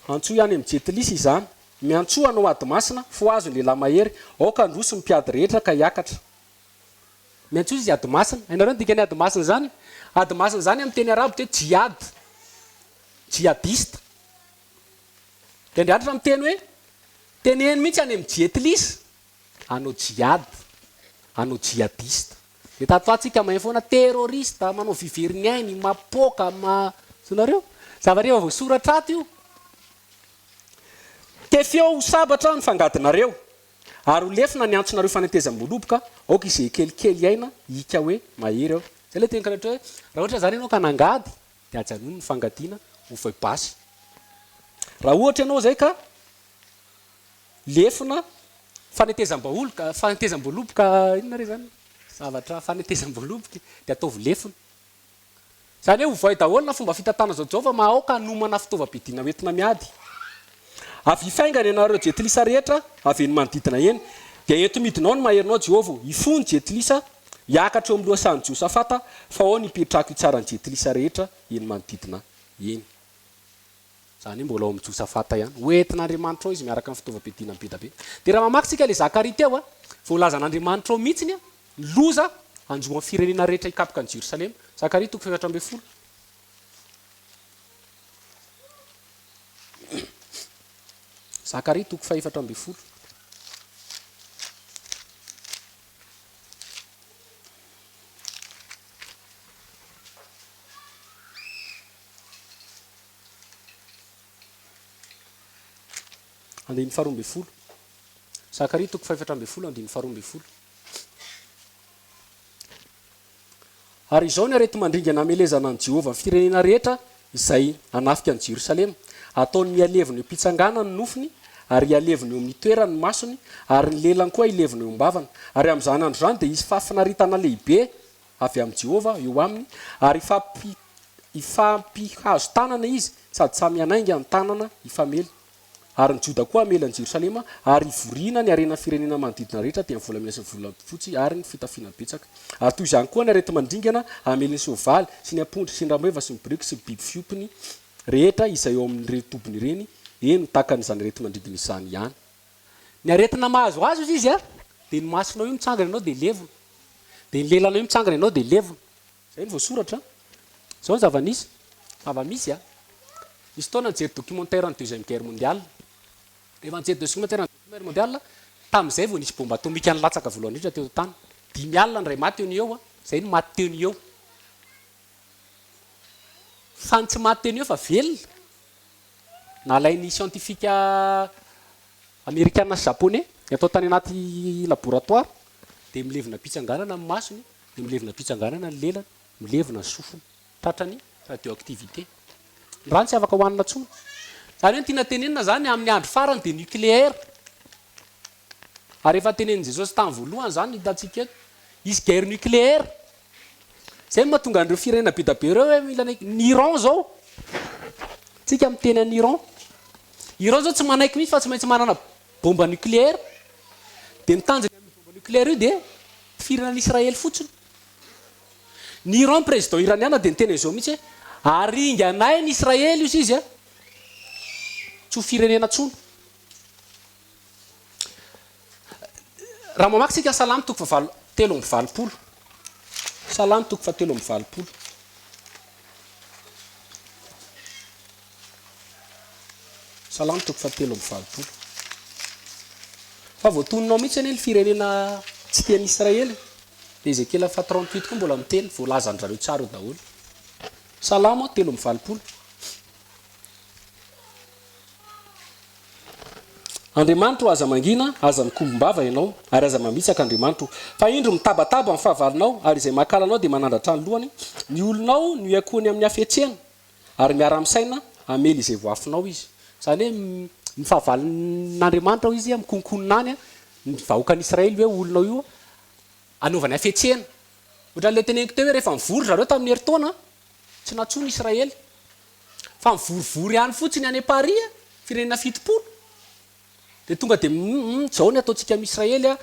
antsoa ihany amin'ny jetelisy izany miantsoa anao ady masina fo azo ny lehilahy mahery aoka androso mpiady rehetra ka hiakatra miantsoa izy ady masina hainareo ny dikany ady masina zany amin'ny teny arabo te jihadiste de andrianitra amin'ny teny hoe teneny mihitsy any amin'ny jetelisy anao jihadiste de tatoatsika mahay foana terroriste manao viveriny ainy mapoka sonareo zavareva voasoratra ato io ke feo sabatra ny fangadinareo ary olefina ny antsonareo fanetezam-boloboka aoka izay kelikely aina hika hoe mahery ao zay le teny kanatra hoe raha ohatra zany ianao ka nangady de ajanony ny fangadiana ho faibasy raha ohatra ianao zay ka lefina fanetezam-boloboka inona re zany zavatra fanetezam-boloboka de ataovy lefina zany hoe hovoay daholo na fomba fitatana zao jehova mahaoka nomana fitaovam-piadiana hoentina miady avy ifaingany ianareo jetilisa rehetra avy eny manodidina eny dia ento midinao ny maherinao Jehova ifony jetilisa hiakatra eo amin'ny loasany Josafata fa ao ny hipetrako itsarany jetilisa rehetra eny manodidina eny zany mbola ao amin'ny Josafata ihany hoentin'Andriamanitra ao izy miaraka amin'ny fitaovam-piadiana be da be dia raha mamaksika le Zakaria teo voalazan'Andriamanitra ao mihitsiny loza anjoa firenena rehetra hikapoka ny Jerosalema Zakaria 7:10 Zakaria 7:10 andiny 12 Zakaria 7:10 andiny 12 ary izao ny arety mandringana amelezana an Jehova ny firenena rehetra izay anafika an Jerosalema ataony mialevina eo mpitsangana ny nofiny ary ialevina eo amin'ny toerany masony ary ny lelany koa ilevina eo ambavany ary amin'izany andro zany dia isy fahafinaritana lehibe avy amin'ny Jehova eo aminy ary ifampihazo tanana izy sady samy anainga ny tanana ifamely ary ny Joda koa amely an Jerosalema ary ivoriana ny arena firenena manodidina rehetra dia ny volamena sy ny volafotsy ary ny fitafiana betsaka ary toy izany koa ny arety mandringana amely ny soavaly sy ny apondry sy ny rameva sy ny biriky sy ny biby fiopiny rehetra izay eo amin'ny retobiny ireny eny takan'izany arety mandringana izany ihany ny aretina mahazo azo izy dia ny masonao io mitsangana ianao dia levona dia ny lelanao io mitsangana ianao dia levona zay ny voasoratra zao ny zava-nisy ava-misy misy taona nijery documentaire ny deuxième guerre mondiale rehefa nijery documentaire ny deuxième guerre mondiale tamin'izay vao nisy bomba atomika nilatsaka voalohany indrindra teo tany 5 alina ny ray maty eo ny eo zay ny maty teo ny eo fa ny tsy maty teo ny eo fa velona nalain'ny scientifique américaine sy japonais atao tany anaty laboratoire dia milevina pitsanganana amin'ny masony dia milevina pitsanganana ny lelany milevina ny sofiny tratrany radioactivité ny rano tsy afaka hohanina tsony zany hoe ny tiana tenenina zany amin'ny andro farany dia nucléaire ary efa tenenin' Jesosy tamin'ny voalohany zany hitantsika eto izy guerre nucléaire zay mahatonga an'ireo firenena be da be ireo hoe mila ny Iran zao tsika miteny an'ny Iran zao tsy manaiky mihitsy fa tsy maintsy manana bomba nucléaire dia nitanjany amin'ny bomba nucléaire io dia firenan'Israely fotsiny ny Iran président iraniana dia niteny izao mihitsy hoe aringa anay ny Israely io izy tsy ho firenena tsony raha mamaksika Salamy 3:20 Salamy 3:20 Salamy 3:20 fa voatoninao mihitsy anie ny firenena tsy tian'ny Israely dia Ezekiel 38 koa mbola miteny voalazan'zareo tsara eo daholo Salama 3:20 Andriamanitra aza mangina aza mikombom-bava ianao ary aza mamitsaka Andriamanitra fa indro mitabataba amin'ny fahavalinao ary izay makalanao dia manandratra ny lohany ny olonao no iakony amin'ny hafetsena ary miara-misaina amely izay voafinao izy zany hoe ny fahavalin'Andriamanitra izy mikonkononany ny vahoakan'Israely hoe olonao io anaovany hafetsena ohatran'ilay teneniko teo hoe rehefa mivory zareo tamin'ny heritaona tsy natsoa ny Israely fa mivorivory ihany fotsiny any Paris firenena fitopolo dia tonga dia zao ny ataontsika amin'ny Israely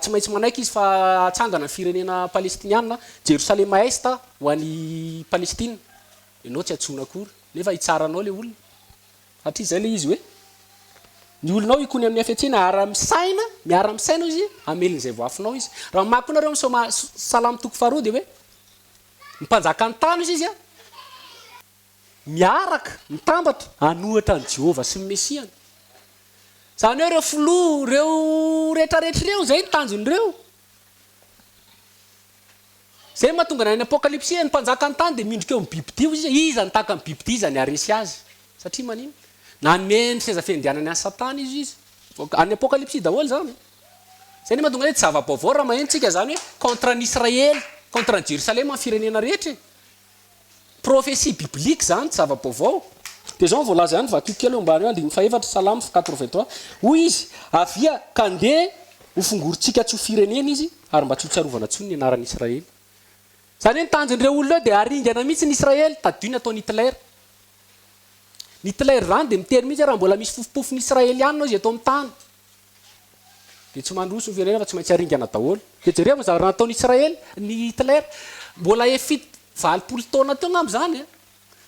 tsy maintsy manaiky izy fa atsangana ny firenena palestiniana Jerosalema Est ho an'ny Palestine ianao tsy atsona akory nefa hitsaranao le olona satria izay le izy hoe ny olonao ikony amin'ny hafetsena miara-misaina izy amelin'izay voafinao izy raha mamaky nareo amin'ny Salamy toko faharoa dia hoe mpanjaka ny tany izy miaraka mitambatra hanohatra ny Jehova sy ny Mesiany zany hoe ireo filoha ireo rehetrarehetra ireo zay ny tanjon'ireo zay mahatonga ny apokalipsy ny mpanjaka ny tany dia mindrika eo amin'ny bibidio izy ny taka ny bibidia izy ny aresy azy satria manino nanome ny seza fiandianany any Satana izy any apokalipsy daholo zany zay ny mahatonga tsy zava-baovao raha mahentsika zany hoe contre ny Israely contre ny Jerosalema amin'ny firenena rehetra prophétie biblique zany tsy zava-baovao dia zao voalaza ihany vaky kely eo ambany eo andiny faefatra Salamy 83 hoy izy avia ka andeha ho fongorintsika tsy ho firenena izy ary mba tsy ho tsarovana tsony ny anaran'ny Israely zany hoe ny tanjon'ireo olona dia aringana mihitsy ny Israely tadiny ataony Hitler zany dia miteny mihitsy raha mbola misy fofopofon'ny Israelianina izy atao amin'ny tany dia tsy mandroso ny firenena fa tsy maintsy aringana daholo dia jereo zavatra nataony Israely ny Hitler mbola efito 20 taona teo ngamby zany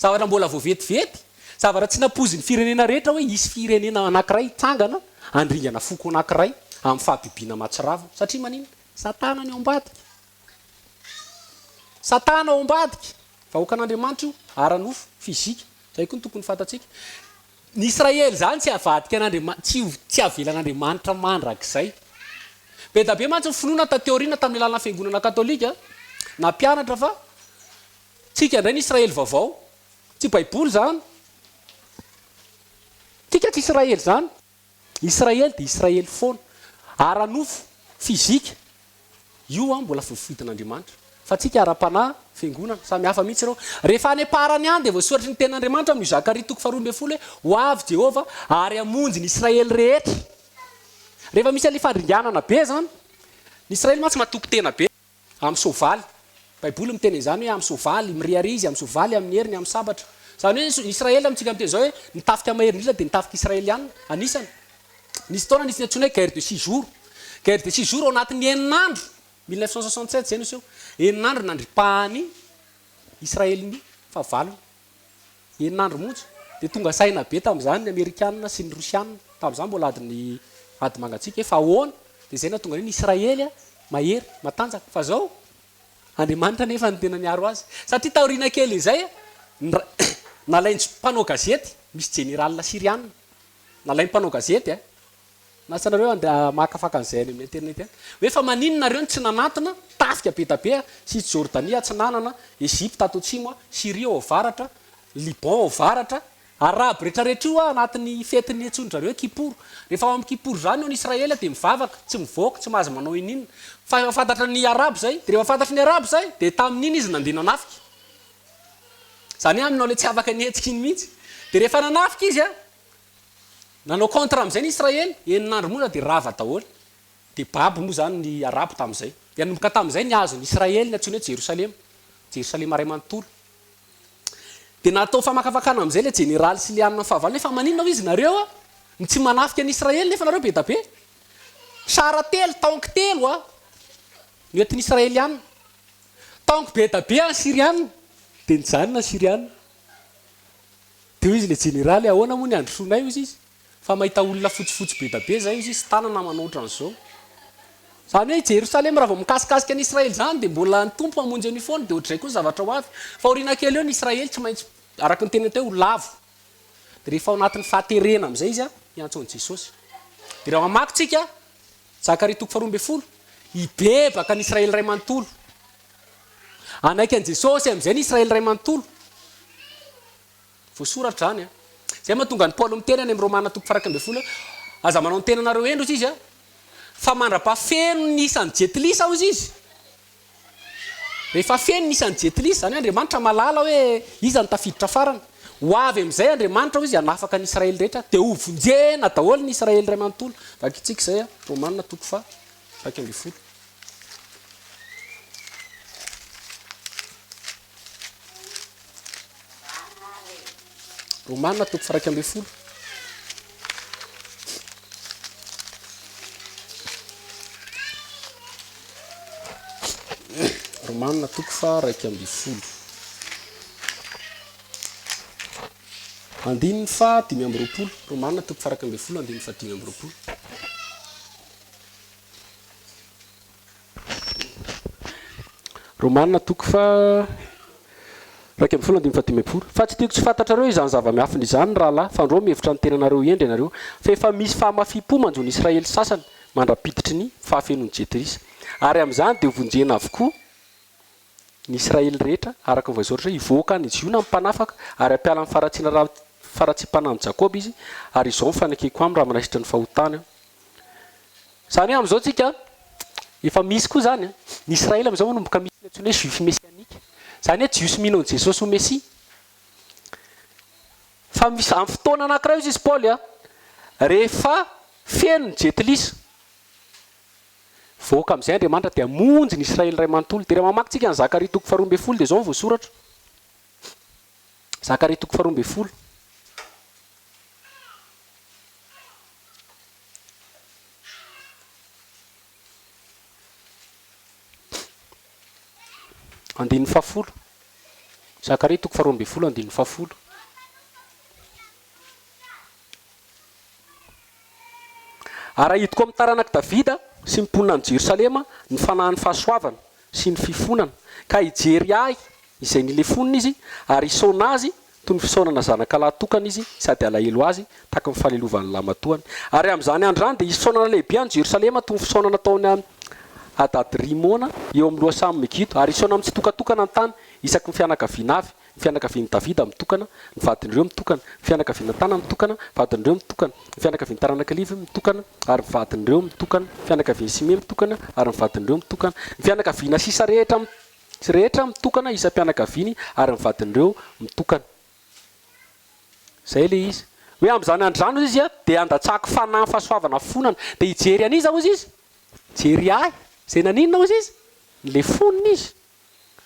zavatra mbola voavetivety zavatra tsy napozin'ny firenena rehetra hoe isy firenena anankiray hitsangana andringana foko anankiray amin'ny fahabibiana mahatsiravo satria manino Satana ny ao ambadika Satana ao ambadika vahoakan'Andriamanitra io ara-nofo fizika zay koa ny tokony fantatsika ny Israely zany tsy avadika an'Andriamanitra tsy avelan'Andriamanitra mandrakizay be da be mantsy ny finoana tateoriana tamin'ny alalana fiangonana katolika na mpianatra fa tsika indray ny Israely vaovao tsy baiboly zany tsika tsy Israely zany Israely dia Israely foana ara-nofo fizika io mbola fofoitin'Andriamanitra fa tsika ara-panahy fiangonana samy hafa mihitsy ireo rehefa any aparany any dia voasoratry ny ten'Andriamanitra amin'ny Zakaria toko 12 hoe ho avy Jehova ary hamonjy ny Israely rehetra rehefa misy ale fandringanana be zany ny Israely mantsy matoko tena be amin'ny soavaly baiboly miteny izany hoe amin'ny soavaly miriary izy amin'ny soavaly amin'ny heriny amin'ny sabatra zany hoe ny Israely amintsika miteny zao hoe nitafika mahery indrindra dia nitafika Israeliana anisany nisy taona nisy antsoina hoe guerre de 6 jours guerre de 6 jours ao anatin'ny eninandro 1967 zay nisy eo eninandro nandripahany Israely ny fahavalony eninandro montsy dia tonga saina be tamin'izany ny Amerikanina sy ny Rosianina tamin'izany mbola ady mangatsika hoe fa ahoana dia zay natonga ny Israely mahery matanjaka fa zao Andriamanitra nefa ny tena niaro azy satria taoriana kely izay nalainy mpanao gazety misy général siriana nalainy mpanao gazety nasanareo makafaka an'izay any amin'ny internet hoe fa maninona nareo tsy nanatona tafika be tabe sy Jordania atsinanana Egypte ato atsimo Syria ao avaratra Liban ao avaratra Arabe rehetrarehetra io anatin'ny fetiny atsondrareo Kipour rehefa amin'ny Kipour zany eo ny Israely dia mivavaka tsy mivoaka tsy mahazo manao inina fa rehefa fantatra ny Arabe zay dia rehefa fantatra ny Arabe zay dia tamin'iny izy nandeha nanafika zany aminao le tsy afaka nihetsika iny mihitsy dia rehefa nanafika izy nanao contre amin'izay ny Israely eninandro moa dia rava daholo dia babo moa zany ny Arabo tamin'izay dia nanomboka tamin'izay ny azo ny Israely ny antsoina hoe Jerosalema ray manontolo dia natao famakafakana amin'izay le général sy le anina fahavalony nefa maninona izy nareo ny tsy manafika ny Israely nefa nareo be da be sara telo taonko telo ny entin'ny Israeliana taonko be da be any Siriana dia nijanona Siriana dia izy le général ahoana moa ny androsoanay izy fa mahita olona fotsifotsy be da be zay izy sy tanana manoatra an'izao zany hoe Jerosalema raha vao mikasikasika ny Israely zany dia mbola ny tompo mamonjy an'io foana dia ohatr'izay koa zavatra ho avy fa oriana kely eo ny Israely tsy maintsy araka ny tena teo ho lavo dia rehefa ao anatin'ny fahaterena amin'izay izy iantson'i Jesosy dia raha mamaky tsika Zakaria toko 12 hibebaka ny Israely ray manontolo anaiky an'i Jesosy amin'izay ny Israely ray manontolo voasoratra zany zay mahatonga ny Paoly miteny any amin'ny Romana toko 12 aza manao ny tenanareo endro izy izy a fa mandra-pafeno ny isan'ny jetilisa ao izy izy rehefa feno ny isan'ny jetilisa zany Andriamanitra malala hoe iza ny tafiditra farany ho avy amin'izay Andriamanitra ho izy hanafaka ny Israely rehetra dia ho vonjena daholo ny Israely ray manontolo vakitsika izay a Romanina toko fa 1:10 Romanina toko fa 1:10 Romanina toko fa 1:10 andininy fa 5:20 Romanina toko fa 1:10 andininy fa 5:20 Romanina toko fa 1:10 andininy fa 5:20 fa tsy tiako tsy fantatrareo izany zava-miafiny izany raha lahy fa andreo mihevitra ny tenanareo endry ianareo fa efa misy fahamafipo manjony Israely sasany mandrapiditry ny fahafenony jetilisa ary amin'izany dia hovonjena avokoa ny Israely rehetra araka ny voasoratra hoe ivoaka ny jiona amin'ny mpanafaka ary ampiala amin'ny faratsiam-panahy ny Jakoba izy ary izao mifanakeko amin'ny raha manasitra ny fahotany zany hoe amin'izao tsika efa misy koa zany ny Israely amin'izao manomboka misy antsoina hoe juif messianika zany hoe jios mino ny Jesosy ho Messia fa misy amin'ny fotoana anankiray izy izy Paoly rehefa feno ny jetilisa voaka amin'izay Andriamanitra dia monjy ny Israely ray manontolo dia raha mamaky tsika ny Zakaria toko fa 12 dia izao ny voasoratra Zakaria toko fa 12 andininy fahafolo Zakaria toko fa 12 andininy fahafolo ary hitako amin'ny taranaka Davida sy mimponina ny Jerosalema ny fanahin'ny fahasoavana sy ny fifonana ka hijery ahy izay nilefonina izy ary isaona azy toy ny fisaonana zanaka lahy tokana izy sady alahelo azy tahaka ny fahalelovan'ny lamatoany ary amin'izany andro dia isaonana lehibe any Jerosalema toy ny fisaonana ataony Hadad-rimona eo amin'ny lohasamby Megiddo ary isaona amin'ny tsy tokatokana ny tany isaky ny fianakaviana avy ny fianakavian'i Davida mitokana ny vadin'ireo mitokana ny fianakaviana Tana mitokana vadin'ireo mitokana ny fianakavian'i Taranaka-Levy mitokana ary ny vadin'ireo mitokana fianakavian'i Simea mitokana ary ny vadin'ireo mitokana ny fianakaviana sisa rehetra mitokana isam-pianakaviany ary ny vadin'ireo mitokana zay le izy hoe amin'izany androany izy dia andatsahako fanahy fahasoavana fonana dia hijery aniza izy izy jery ahy zay naninona izy izy le foniny izy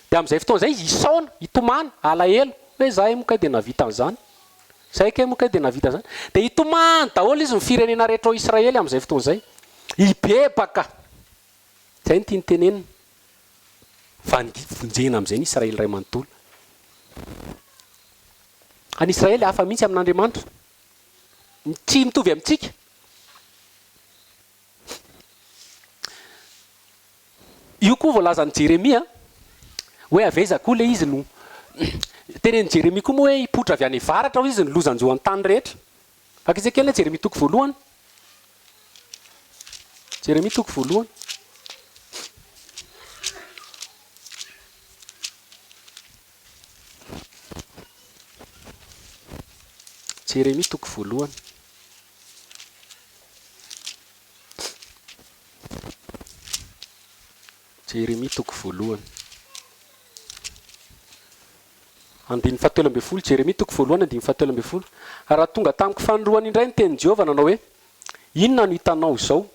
dia amin'izay fotoana zay izy isaona hitomany alahelo hoe zahay moka dia navita an'izany zay ke moka dia navita an'izany dia hitomany daholo izy ny firenena rehetra ao Israely amin'izay fotoana zay hibebaka zay ny tiany tenenina fa vonjena amin'izay ny Israely ray manontolo any Israely hafa mihitsy amin'Andriamanitra tsy mitovy amintsika io koa voalazan'ny Jeremia hoe aveza koa le izy no tenen'ny Jeremia koa moa hoe hipotra avy any varatra ao izy ny lozanjoan'ny tany rehetra fakitsy kely hoe Jeremia toko voalohany Jeremia toko voalohany Jeremia toko voalohany Jeremia toko voalohany andininy 17 Jeremia toko voalohany andininy 17 raha tonga tamiko fanoroany indray ny tenin'i Jehovah nanao hoe inona no hitanao izao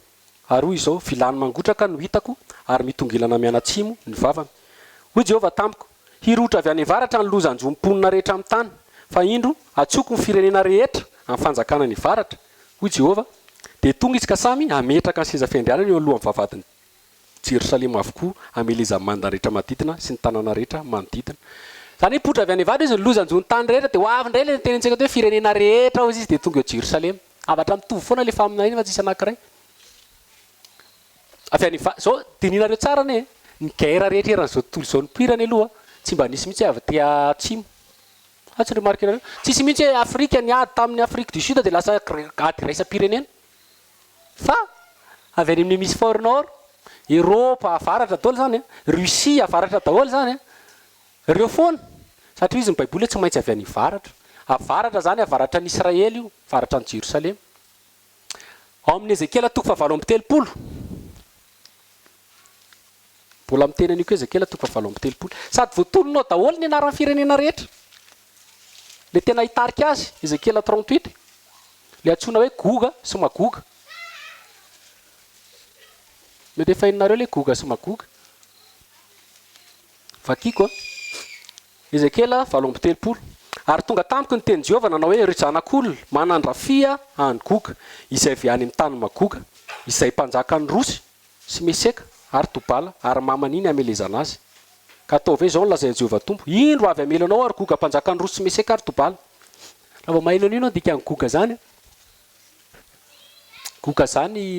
ary hoy izao vilany mangotraka no hitako ary mitongilana mianatsimo ny vavany hoy Jehovah tamiko hirotra avy any varatra ny lozanjom-ponina rehetra amin'ny tany fa indro atsoko ny firenena rehetra amin'ny fanjakana ny varatra hoy Jehovah dia tonga izy ka samy ametraka ny seza fiandrianana eo alohan'ny vavadiny Jerosalema avokoa ameleza manda rehetra manodidina sy ny tanàna rehetra manodidina zany hipotra avy any varatra izy ny lozanjony tany rehetra dia ho avy indray le tenentsika hoe firenena rehetra ao izy dia tonga eo Jerosalema avatra mitovy foana le fa aminay fa tsisy anankiray avy any zao dininareo tsara ne ny guerre rehetra eran'izao tontolo izao nipirany aloha tsy mba nisy mihitsy avy tia atsimo tsy remarquenareo tsisy mihitsy hoe Afrika niady tamin'ny Afrique du Sud dia lasa ady raisam-pirenena fa avy any amin'ny hémisphère nord Eropa avaratra daholo zany Russia avaratra daholo zany ireo foana satria izy ny baiboly tsy maintsy avy any avaratra zany avaratra ny Israely io avaratra ny Jerosalema ao amin'ny Ezekela toko fahavalo amby telopolo mbola miteny an'io koa Ezekela toko fahavalo amby telopolo sady voatolonao daholo ny anaran'ny firenena rehetra le tena hitarika azy Ezekela 38 le antsoina hoe goga sy magoga mety efa hainareo le goga sy magoga vakiko Ezekela 7 amby telopolo ary tonga tamiko ny teny Jehova nanao hoe ry zanak'olona manandrafia any goga izay avy any amin'ny tany magoga izay mpanjaka ny Rosy sy Meseka ary Tobala ary mamaniny amelezana azy ka ataovy hoe zao ny lazain'i Jehova Tompo indro avy amelanao ary goga mpanjaka ny Rosy sy Meseka ary Tobala raha vao maheno an'io anao dika ny goga zany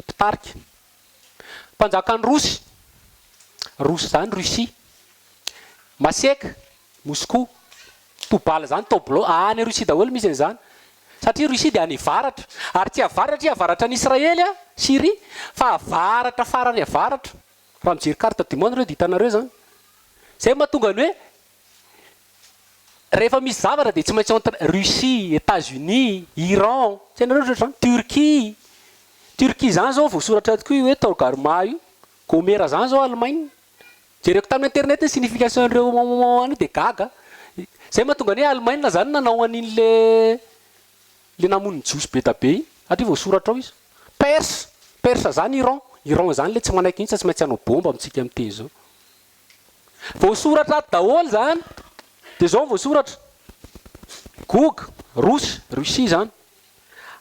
mpitarika mpanjaka ny Rosy zany Russie Maseka Moscou Tobala zany Toblo any Russie daholo misy an'izany satria Russie dia any avaratra ary tsy avaratra ny Israely Syrie fa avaratra farany avaratra raha mijery carte du monde reo dia hitanareo zany zay mahatonga ny hoe rehefa misy zavatra dia tsy maintsy entre Russie États-Unis Iran tsy hainareo zany Turquie zany zao voasoratra tokoa hoe Torgarma io Gomera zany zao Allemagne jereko tamin'ny internet ny signification reo any dia gaga zay mahatonga ny hoe Allemagne zany nanao an'iny le namon'ny jiosy be da be atria voasoratra ao izy Perse zany Iran zany le tsy manaiky intsy tsy maintsy hanao bomba amintsika amin'teny zao voasoratra ato daholo zany dia zao voasoratra goga Russie zany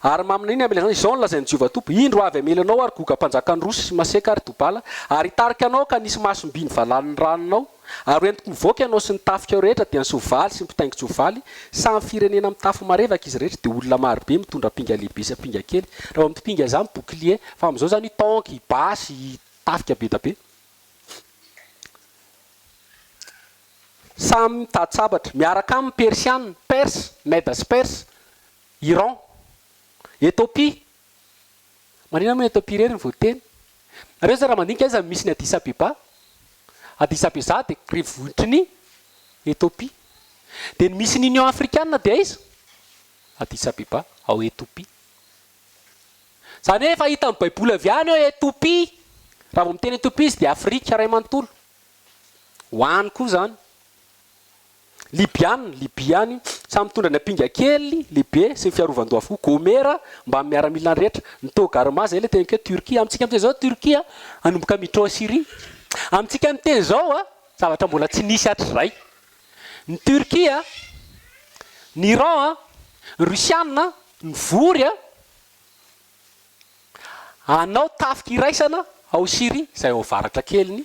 ary mamin'iny amelezana izao ny lazain'i Jehova Tompo indro avy amelanao ary goga mpanjaka ny Rosy sy Maseka ary Tobala ary hitarika anao ka nisy masom-by ny valalin'ny ranonao ary entiko mivoaka ianao sy ny tafika rehetra dia ny sovaly sy ny mpitaingin-tsovaly samy firenena mitafo marevaka izy rehetra dia olona marobe mitondra pinga lehibe sy pinga kely raha mipinga zany bouclier fa amin'izao zany tanky basy tafika be da be samy mitady sabatra miaraka amin'ny Persianina Perse Medes Perse Iran Éthiopie manina amin'ny Éthiopie rery ny voateny nareo zay raha mandinika izy misy ny Addis Abeba dia rivohitry ny Éthiopie dia misy ny Union africaine dia izy Addis Abeba ao Éthiopie zany hoe efa hita amin'ny baiboly avy any hoe Éthiopie raha vao miteny Éthiopie izy dia Afrika ray manontolo ho any koa zany Libyany samy mitondra ny apinga kely lehibe sy ny fiarovan-doha fo Gomera mba miaramila ny rehetra ny Togarma zay le teny hoe Turquie amintsika amin'teny zao Turquie anomboka mitrao Syrie amintsika amin'teny zao zavatra mbola tsy nisy hatrizay ny Turquie ny Iran ny Rusiana ny vory anao tafika iraisana ao Syrie zay ao avaratra kely ny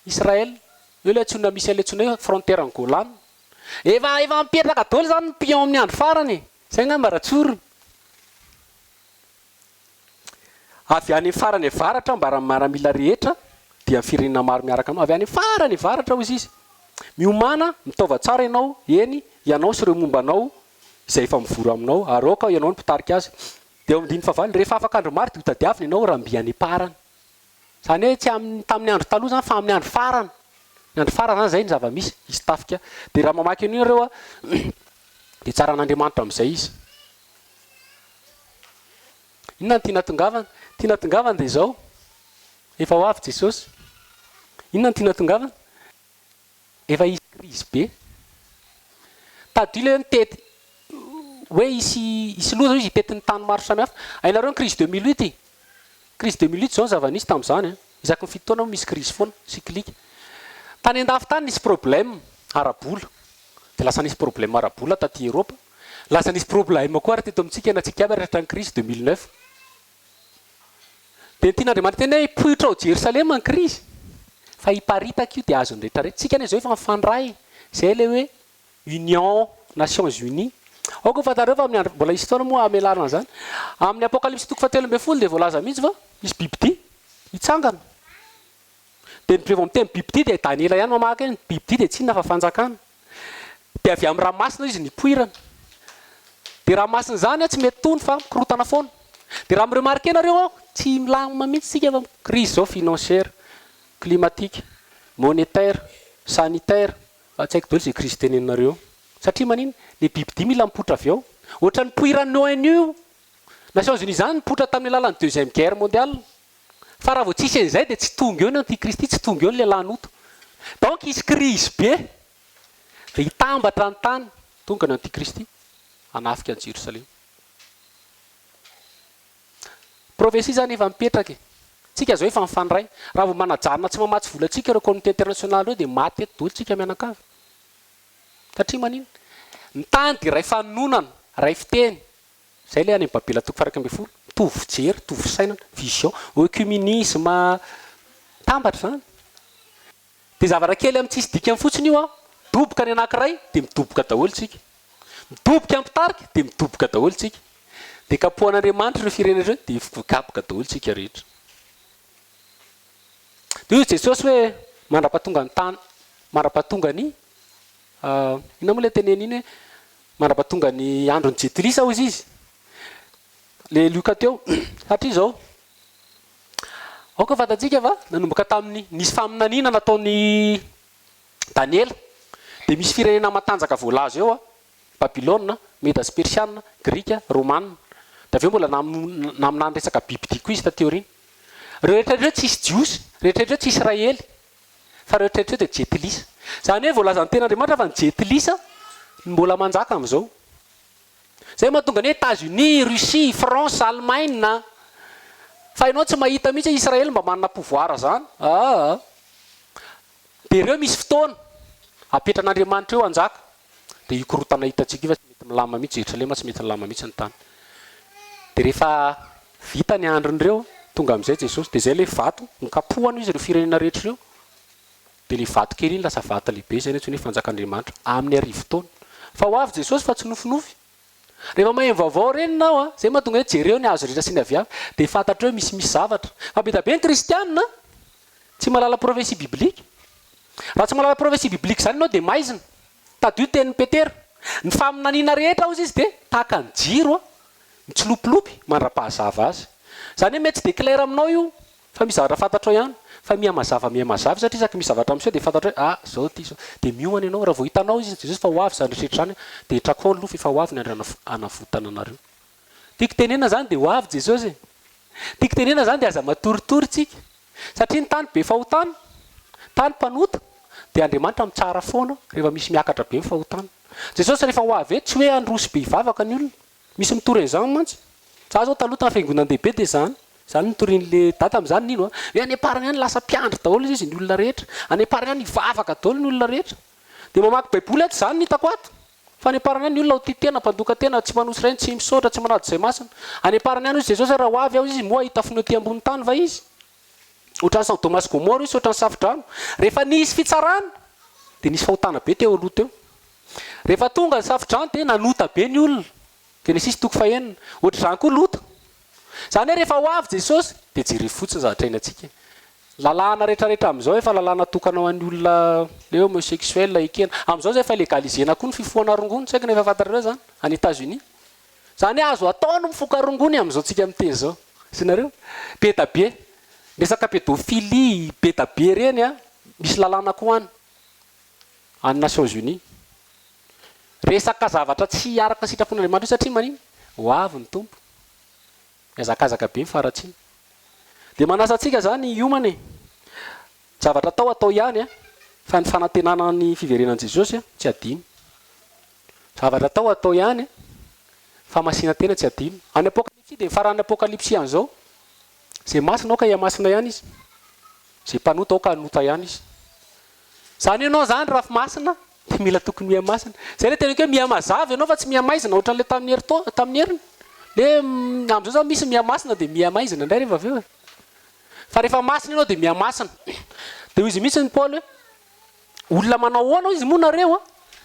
Israël eo le antsona misy an'le antsona hoe frontière ny Golan efa mipetraka daholo zany ny pion amin'ny andro farany zay ngamba ratsorony avy any farany avaratra mba raha maramila rehetra dia firenena maro miaraka anao avy any farany avaratra hozy izy miomana mitaova tsara ianao ianao sy ireo mombanao izay efa mivoro aminao ary oka ianao ny mpitarika azy dia eo amin'ny fahavalo rehefa afaka andro maro dia hotadiavina ianao raha mby any parany zany hoe tsy tamin'ny andro taloha zany fa amin'ny andro farany ny andro farany zany zay ny zava-misy izy tafika dia raha mamaky an'io ireo dia tsara n'Andriamanitra amin'izay izy inona ny tiana tongavana dia zao efa ho avy Jesosy inona ny tiana tongavana efa hisy krizy be tadio le mitety hoe hisy loha zao izy hitetin'ny tany maro samihafa hainareo ny crise 2008 crise 2008 zao ny zava-nisy tamin'izany isaky ny fitoana misy crise foana cyclique tany an-dafy tany nisy problème arabola dia lasa nisy problème arabola taty Eropa lasa nisy problème koa ary teto amintsika natsika aby rehetra ny crise 2009 dia tian'Andriamanitra teny hoe hipohitra ao Jerosalema ny crise fa hiparitaka io dia azony rehetrarehetra tsika ane zao efa mifandray zay le hoe Union Nations Unies ao koa fatareo fa amin'ny andro mbola isy fotoana moa amelarana zany amin'ny apocalypse toko 7 dia voalaza mihitsy fa misy bibidia hitsangana dia ny vao miteny bibidia dia Daniela ihany mamaky ny bibidia dia tsinona fa fanjakana dia avy amin'ny ranomasina izy nipoirana dia ranomasina zany tsy mety tony fa mikorotana foana dia raha miremarke nareo tsy milamina mihitsy sika fa crise zao financière climatique monétaire sanitaire fa tsy haiko daholo zay crise teneninareo satria manino le bibidia mila mipoitra avy ao ohatran'ny poiran'ny ONU Nations Unies zany nipoitra tamin'ny alalan'ny deuxième guerre mondiale. Fa raha vao tsisy an'izay dia tsy tonga eo ny antikristy, tsy tonga eo ny lehilahy noto. Donc isy crise be dia hitambatra ny tany tonga ny antikristy hanafika an'i Jérusalem. Prophétie zany efa mipetraka. Tsika zao efa mifandray. Raha vao manajanona tsy mamatsy volantsika ireo communauté internationale eo dia maty eto daholo tsika mianakavy. Satria manino? Ny tany dia ray fanononana, ray fiteny. Zay le any amin'ny Babela toko faraka ambin'ny folo. Mitovy fijery, mitovy fisainana, vision, œcuménisme, tambatra zany. Dia zavatra kely amin'ny tsisy dikany fotsiny io midoboka ny anankiray dia midoboka daholo tsika. Midoboka amin'ny tarika dia midoboka daholo tsika. Dia kapohan'Andriamanitra ireo firenena ireo dia vokapoka daholo tsika rehetra. Dia io Jesosy hoe mandra-pahatonga ny tany, mandra-pahatonga ny ina moa ilay teneny iny hoe mandra-pahatonga ny andron'ny jetilisa hozy izy. Le Luka teo, satria zao. Aoka fantatsika fa nanomboka tamin'ny nisy faminaniana nataon'ny Daniela. Dia misy firenena matanjaka voalaza eo Babilôna, Medas Persiana, Grika, Romana. Dia aveo mbola naminany resaka biblique koa izy tateoriny. Rehetrarehetra tsisy jiosy, rehetrarehetra tsisy Israely, fa rehetrarehetra dia jetilisa. Zany hoe voalazan'ny ten'Andriamanitra fa ny jetilisa mbola manjaka amin'izao. Zay mahatonga ny États-Unis, Russie, France, Allemagne. Fa ianao tsy mahita mihitsy Israely mba manana pouvoir zany. Dia ireo misy fotoana apetran'Andriamanitra eo anjaka. Dia ikorotana hitantsika io fa tsy mety milama mihitsy Jerusalema, tsy mety milama mihitsy ny tany. Dia rehefa vita ny andron'ireo tonga amin'izay Jesosy. Dia zay le vato nikapohana izy ireo firenena rehetra ireo. Dia le vato kely iny lasa vato lehibe zay ny fanjakan'Andriamanitra amin'ny arivo taona. Fa ho avy Jesosy fa tsy nofinofy. Rehefa mahay vaovao reny nao zay mahatonga hoe jereo ny azo rehetra sy ny aviavy dia fantatra hoe misy zavatra. Fa be da be ny kristianina tsy mahalala prophétie biblique. Raha tsy mahalala prophétie biblique zany ianao dia maizina. Tadio tenin'ny Petera. Ny faminaniana rehetra hozy izy dia tahaka ny jiro mitsilopilopy mandra-pahazava azy. Zany hoe mety tsy déclare aminao io fa misy zavatra fantatrao ihany. Fa mihamazava satria isaky misy zavatra amin'izao dia fantatra hoe zao ty zao. Dia miomana ianao raha vao hitanao izy Jesosy fa ho avy zany rehetra zany dia trakao ny lofa efa ho avy ny andro hanavotana anareo. Tiako tenena zany dia ho avy Jesosy. Tiako tenena zany dia aza matoritory tsika. Satria ny tany be fahotana, tany mpanota dia Andriamanitra mitsara foana rehefa misy miakatra be ny fahotana. Jesosy rehefa ho avy tsy hoe androsy be hivavaka ny olona. Misy mitory an'izany mantsy. Za zao taloha tany fiangonan-dehibe dia zany. Zany nitorian'le data amin'izany nino hoe any aparany any lasa mpiandry daholo izy ny olona rehetra. Any aparany any hivavaka daholo ny olona rehetra. Dia mamaky baiboly ato zany hitako ato. Fa any aparany any ny olona ho tia tena, mpandoka tena, tsy manosy rainy, tsy misaotra, tsy manado izay masina. Any aparany any izy Jesosy raha ho avy ao izy moa hita finoty ambony tany va izy. Ohatran'ny Sodoma sy Gomora izy ohatran'ny safidrano. Rehefa nisy fitsarana dia nisy fahotana be teo aloha teo. Rehefa tonga ny safidrano dia nanota be ny olona. Genesis toko 1. Ohatr'izany koa lota. Zany hoe rehefa ho avy Jesosy dia jery fotsiny zavatra hainantsika. Lalàna rehetrarehetra amin'izao efa lalàna tokana ho an'ny olona le homosexuel ekena. Amin'izao zay efa legalisena koa ny fifohana rongony. Tsy haiko nefa fantarareo zany any États-Unis. Zany hoe azo atao no mifoka rongony amin'izao tsika miteny zao. Sy nareo be da be. Resaka pédophilie, be da be reny misy lalàna koa any Nations Unies. Resaka zavatra tsy araka ny sitrapon'Andriamanitra satria manino ho avy ny tompo. Miazakazaka be mifaratsiny. Dia manasa antsika zany hiomana. Zavatra atao ihany fa ny fanantenana ny fiverenan'i Jesosy tsy adino. Zavatra atao ihany fa masina tena tsy adino. Any apokalipsy dia faran'ny apokalipsy an'izao. Zay masina ao ka masina ihany izy. Zay mpanota ao ka hanota ihany izy. Zany ianao zany raha masina dia mila tokony mihamasina. Zay le tena hoe mihamazava ianao fa tsy mihamaizina ohatran'ilay tamin'ny heriny. Le amin'izao zany misy mihamasina dia mihamaizina indray rehefa aveo. Fa rehefa masina ianao dia mihamasina. Dia izy mihitsy ny Paoly hoe olona manao ahoana izy moa nareo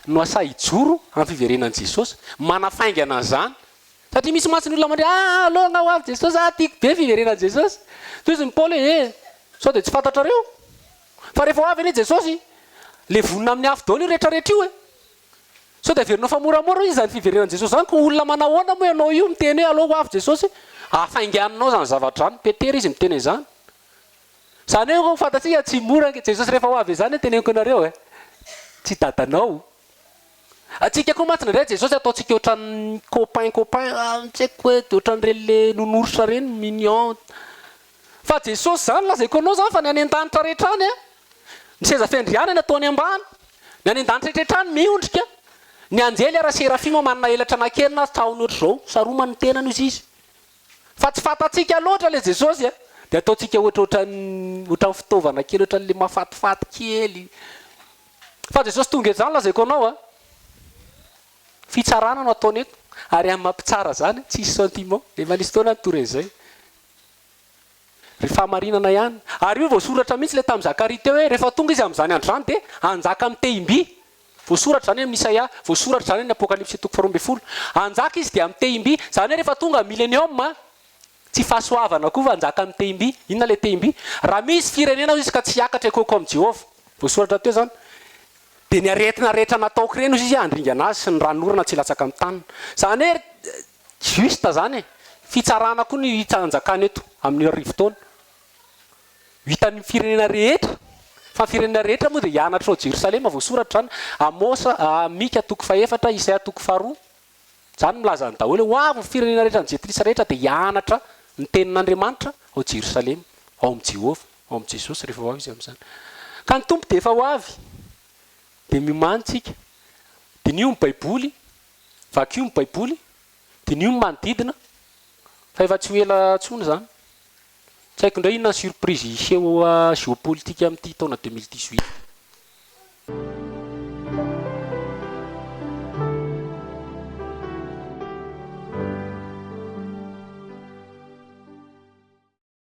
no asa hijoro amin'ny fiverenan'i Jesosy. Manafaingana an'izany. Satria misy masina olona mandray aloha ho avy Jesosy tiako be fiverenan'i Jesosy. Dia izy ny Paoly hoe sao dia tsy fantatrareo. Fa rehefa ho avy anie Jesosy le vonona amin'ny afo daholo io rehetrarehetra io sao dia averinao fa moramora izy zany fiverenan'i Jesosy zany ko olona manao ahoana moa ianao io miteny hoe aloha ho avy Jesosy afaingananao zany zavatra any. Petera izy miteny izany. Zany hoe fantatsika tsy mora Jesosy rehefa ho avy izany teneniko anareo tsy dadanao. atsika koa maty ndray Jesosy ataontsika ohatran'ny copain tsy haiko hoe de ohatran'ireny le nonorsitra reny mignon fa Jesosy zany lazaiko anao zany fa ny any an-danitra rehetra any ny seza fendrianany ataony ambany ny any an-danitra rehetra any miondrika ny anjely ara serafima manana elatra anankely taony ohatr'izao saromany ny tenany izy fa tsy fatatsika loatra le Jesosy de ataontsika ohatran'ny fitaovana kely ohatran'le mafatifaty kely fa Jesosy tonga eto zany lazaiko anao fitsarana no ataony eto ary amin'ny mampitsara zany tsisy sentiment le manisy taona nytoren'izay rehefa marinana ihany ary io voasoratra mihitsy le tamin'ny Zakaria teo hoe rehefa tonga izy amin'izany andro zany de anjaka amin'ny tehim-by voasoratra zany amin'ny Isaia voasoratra zany amin'ny Apokalipsy 12 anjaka izy de amin'ny tehim-by zany hoe rehefa tonga millénium tsy fahasoavana koa fa anjaka amin'ny tehim-by inona le tehim-by raha misy firenena izy ka tsy hiakatra ekoko amin'ny Jehovah voasoratra teo zany de ny aretina rehetra nataoko reny izy andringana azy sy ny ranorana tsy latsaka amin'ny tanina zany hoe juste zany fitsarana koa ny anjakany eto amin'ny rivotaona hitan'ny firenena rehetra fa firenena rehetra moa de hianatra ao Jerosalema voasoratra zany Amosa Mika 4 Isaia 4 zany milaza ny daholo hoe hoavy firenena rehetra ny jetrisa rehetra de hianatra ny tenin'Andriamanitra ao Jerosalema ao amin'ny Jehovah ao amin'ny Jesosy rehefa hoavy izy amin'izany ka ny tompo de efa hoavy de mimantsika de nio ny baiboly vakio ny baiboly de nio ny manodidina fa efa tsy ho ela tsony zany tsy haiko indray inona ny surprise iseho géopolitique amin'ity taona 2018